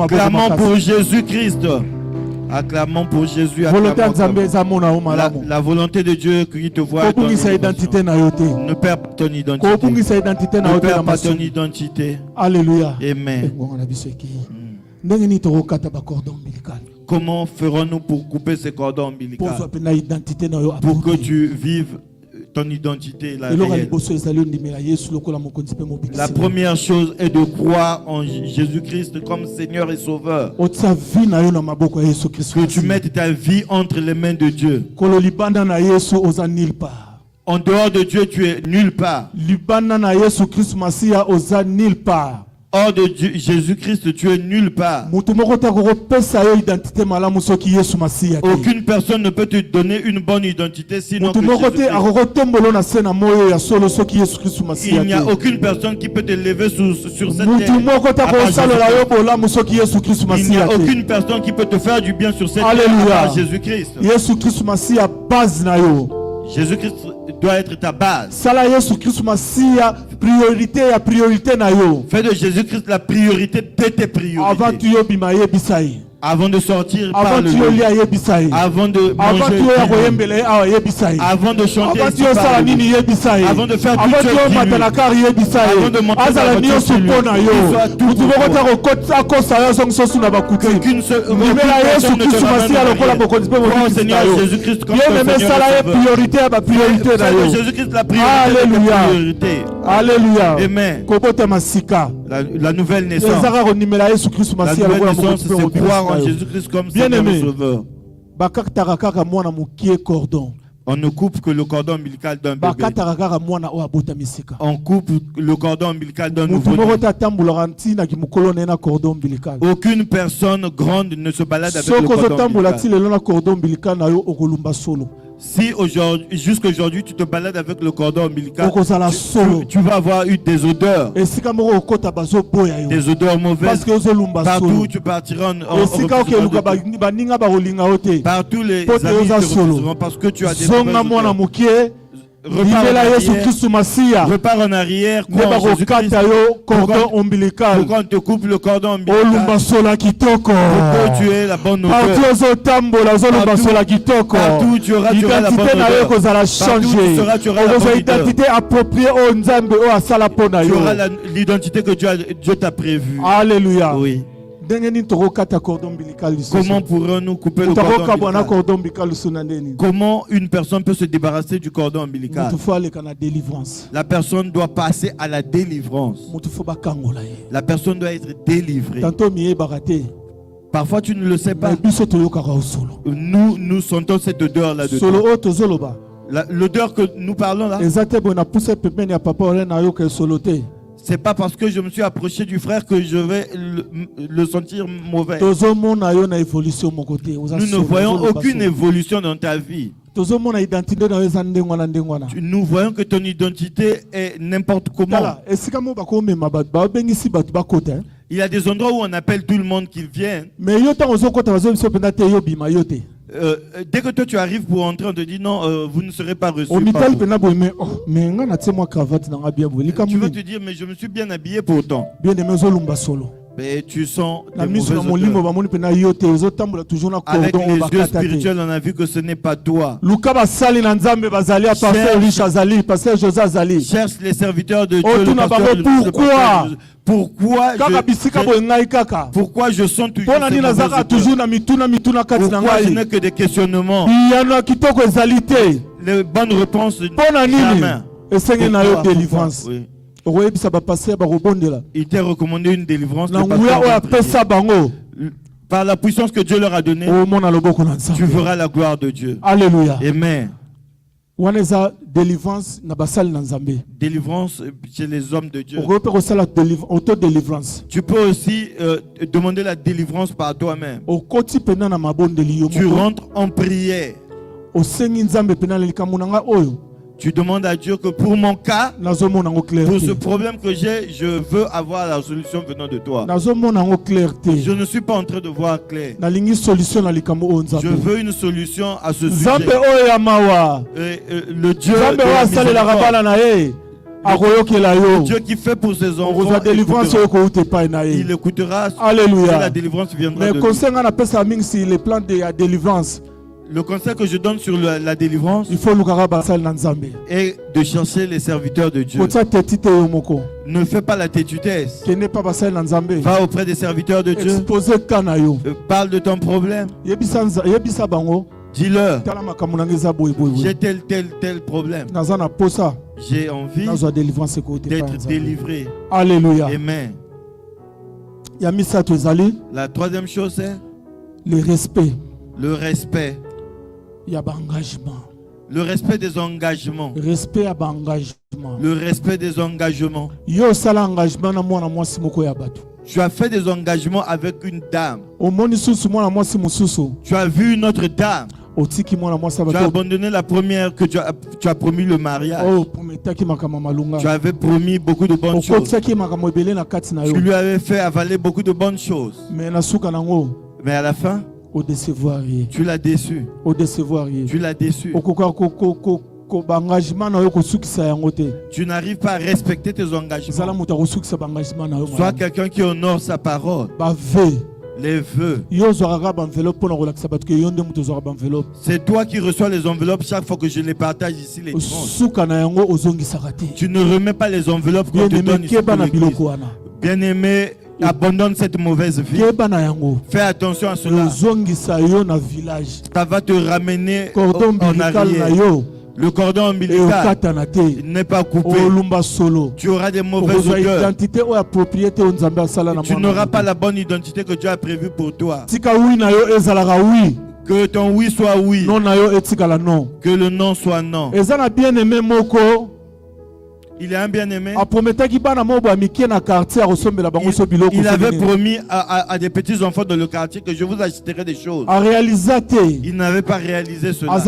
Acclamons pour Jésus-Christ. Acclamons pour Jésus. La volonté de Dieu qui te voit dans l'identité. Ne perds pas ton identité. Ne perds pas ton identité. Alléluia. Amen. Comment ferons-nous pour couper ces cordons ombilicaux? Pour que tu vives ton identité, la réelle. La première chose est de croire en Jésus-Christ comme Seigneur et Sauveur. Que tu mettes ta vie entre les mains de Dieu. En dehors de Dieu, tu es nulle part. Hors de Jésus-Christ, tu es nulle part. Aucune personne ne peut te donner une bonne identité sinon que Jésus-Christ. Il n'y a aucune personne qui peut te lever sur cette terre. Il n'y a aucune personne qui peut te faire du bien sur cette terre à Jésus-Christ. Jésus-Christ doit être ta base. Fais de Jésus-Christ la priorité de tes priorités. Avant de sortir, parle avant de manger, avant de chanter, avant de faire toute chose, avant de monter dans la voiture, qu'une seule Seigneur Jésus-Christ comme Jésus-Christ la priorité. Alléluia. Amen. La nouvelle naissance. La nouvelle naissance, c'est croire en Jésus-Christ comme Seigneur et Sauveur. On ne coupe que le cordon ombilical d'un bébé. On coupe le cordon ombilical d'un nouveau-né. Aucune personne grande ne se balade avec le cordon ombilical. Si jusqu'à aujourd'hui tu te balades avec le cordon ombilical, tu vas avoir eu des odeurs. Des odeurs mauvaises. Partout où tu partiras partout les amis te refuseront parce que tu as des mauvaises odeurs. Repars en arrière. Pourquoi on te coupe le cordon ombilical? Pourquoi tu es la bonne odeur? Partout tu auras la bonne odeur. Partout tu auras la bonne odeur. Tu auras l'identité que Dieu t'a prévue. Alléluia. Oui. Comment pourrons-nous couper le cordon ombilical? Comment une personne peut se débarrasser du cordon ombilical? La personne doit passer à la délivrance. La personne doit être délivrée. Parfois tu ne le sais pas. Nous sentons cette odeur là-dedans. L'odeur que nous parlons là, c'est pas parce que je me suis approché du frère que je vais le sentir mauvais. Nous ne voyons aucune évolution dans ta vie. Nous voyons que ton identité est n'importe comment. Il y a des endroits où on appelle tout le monde qui vient. Dès que toi tu arrives pour entrer, on te dit non, vous ne serez pas reçu. Tu vas te dire, mais je me suis bien habillé pourtant. Mais tu sens des mauvaises odeurs. Avec les yeux spirituels, on a vu que ce n'est pas toi. Cherche les serviteurs de Dieu. Pourquoi je sens toujours ces mauvaises odeurs? Pourquoi je n'ai que des questionnements? Les bonnes réponses, jamais. Oui. Il t'a recommandé une délivrance. Par la puissance que Dieu leur a donnée, tu verras la gloire de Dieu. Alléluia. Amen. Délivrance chez les hommes de Dieu. Tu peux aussi demander la délivrance par toi-même. Tu rentres en prière. Tu demandes à Dieu que pour mon cas, pour ce problème que j'ai, je veux avoir la solution venant de toi. Je ne suis pas en train de voir clair. Je veux une solution à ce sujet. Le Dieu le Dieu qui fait pour ses enfants, il écoutera. Alléluia. Et la délivrance viendra de lui. Le conseil que je donne sur la délivrance est de chercher les serviteurs de Dieu. Ne fais pas la têtudesse. Va auprès des serviteurs de Dieu. Parle de ton problème. Dis-leur, j'ai tel problème. J'ai envie d'être délivré. Alléluia. Amen. La troisième chose, c'est le respect. Le respect. Le respect des engagements. Le respect des engagements. Tu as fait des engagements avec une dame. Tu as vu une autre dame. Tu as abandonné la première que tu as promis le mariage. Tu avais promis beaucoup de bonnes choses. Tu lui avais fait avaler beaucoup de bonnes choses. Mais à la fin, tu l'as déçu. Tu l'as déçu. Tu n'arrives pas à respecter tes engagements. Sois quelqu'un qui honore sa parole. Les vœux. C'est toi qui reçois les enveloppes chaque fois que je les partage ici les dimanches. Tu ne remets pas les enveloppes qu'on te donne ici pour l'église. Bien-aimé, abandonne cette mauvaise vie. Fais attention à cela. Ça va te ramener en arrière. Le cordon ombilical n'est pas coupé. Tu auras des mauvaises odeurs. Tu n'auras pas la bonne identité que Dieu a prévue pour toi. Que ton oui soit oui. Non na yo etikala non. Que le non soit non. Ezana bien-aimé moko. Il est un bien-aimé. Il avait promis à des petits enfants de le quartier que je vous achèterai des choses. Il n'avait pas réalisé cela.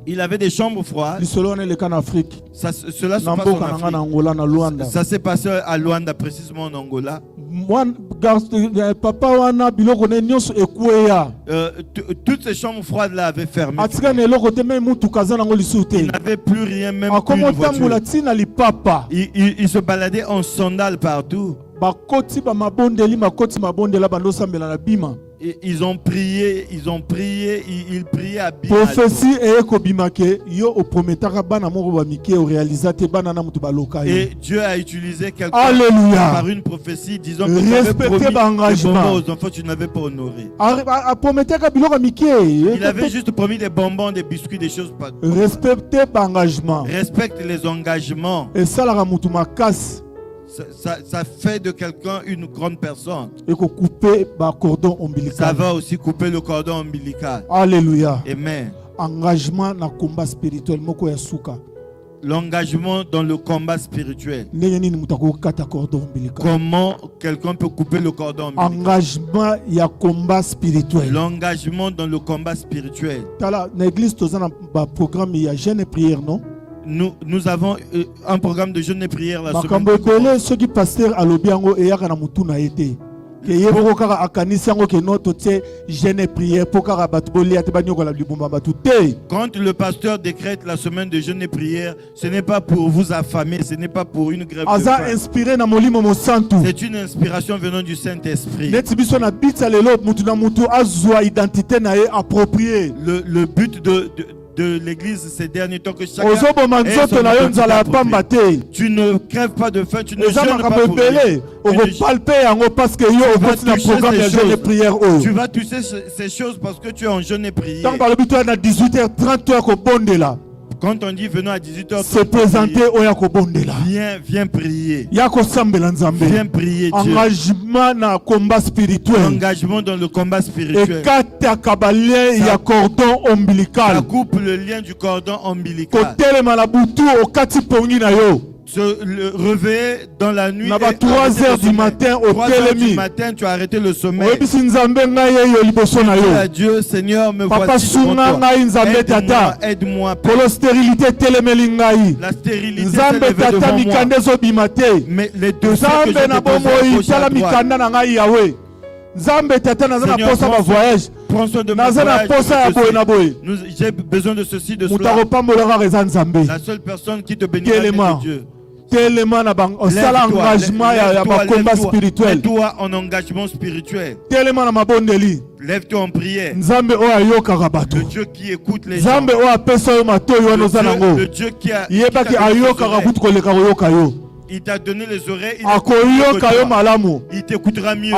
Il avait des chambres froides. Cela se passe en Afrique. Ça s'est passé à Luanda, précisément en Angola. Toutes ces chambres froides là avaient fermé. Il n'avait plus rien, même plus de voiture. Il se baladait en sandales partout. Et ils ont prié, ils priaient à Bima. Et Dieu a utilisé quelqu'un par une prophétie disant que tu avais promis des bonbons aux enfants, tu n'avais pas honoré. Il avait juste promis des bonbons, des biscuits, des choses pas. Respecte les engagements. Ça fait de quelqu'un une grande personne. Ça va aussi couper le cordon ombilical. Alléluia. Amen. Engagement dans le combat spirituel. L'engagement dans le combat spirituel. Comment quelqu'un peut couper le cordon ombilical? Engagement il y a combat spirituel. L'engagement dans le combat spirituel. Dans l'église, programme il y a jeûne et prière, non? Nous avons un programme de jeûne et prière la semaine prochaine. Ceux qui pasteur à l'obiango et à Namutuna été. Que yebokara akanisango ke noto tse jeûne et prière pour kara batboli atebanyoko la libumba batute. Quand le pasteur décrète la semaine de jeûne et prière, ce n'est pas pour vous affamer, ce n'est pas pour une grève de faim. Inspiré na molimo mo santu. C'est une inspiration venant du Saint-Esprit. Netibiso na bitsa lelo mutu na mutu azwa identité na ye appropriée. Le but de l'église ces derniers temps que chacun tu ne crèves pas de faim, tu ne jeûnes pas pour rien. Tu vas toucher ces choses parce que tu es en jeûne et prière. Quand on dit venons à 18h, se présenter viens prier. Viens prier Dieu. Engagement dans le combat spirituel. Engagement dans le combat spirituel. Ça coupe le lien du cordon ombilical. Se réveiller dans la nuit. 3h du matin au 3h du matin, tu as arrêté le sommeil. Dieu, Seigneur, me voici devant toi. Aide-moi. La stérilité s'est levée devant moi. Mais les deux que je te prends soin de ma voyage. J'ai besoin de ceci, de cela. La seule personne qui te bénira, c'est Dieu. Lève-toi en engagement spirituel. Lève-toi en prière. Le Dieu qui écoute les gens. Le Dieu qui a il t'a donné les oreilles. Il t'écoutera mieux. Il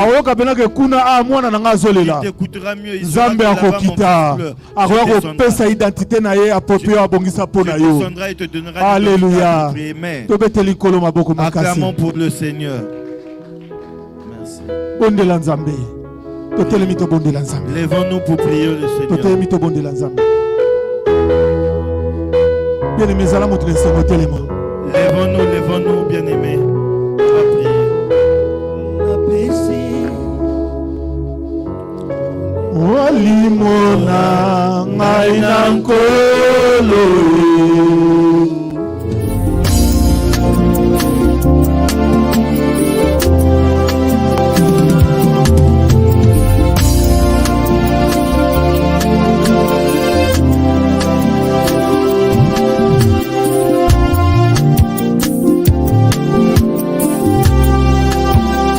t'écoutera mieux. Il descendra et te donnera. Alléluia. Acclamons pour le Seigneur. Merci. Lèvons-nous pour prier le Seigneur. Lèvons-nous, bien-aimés, à prier. Walimona ngaina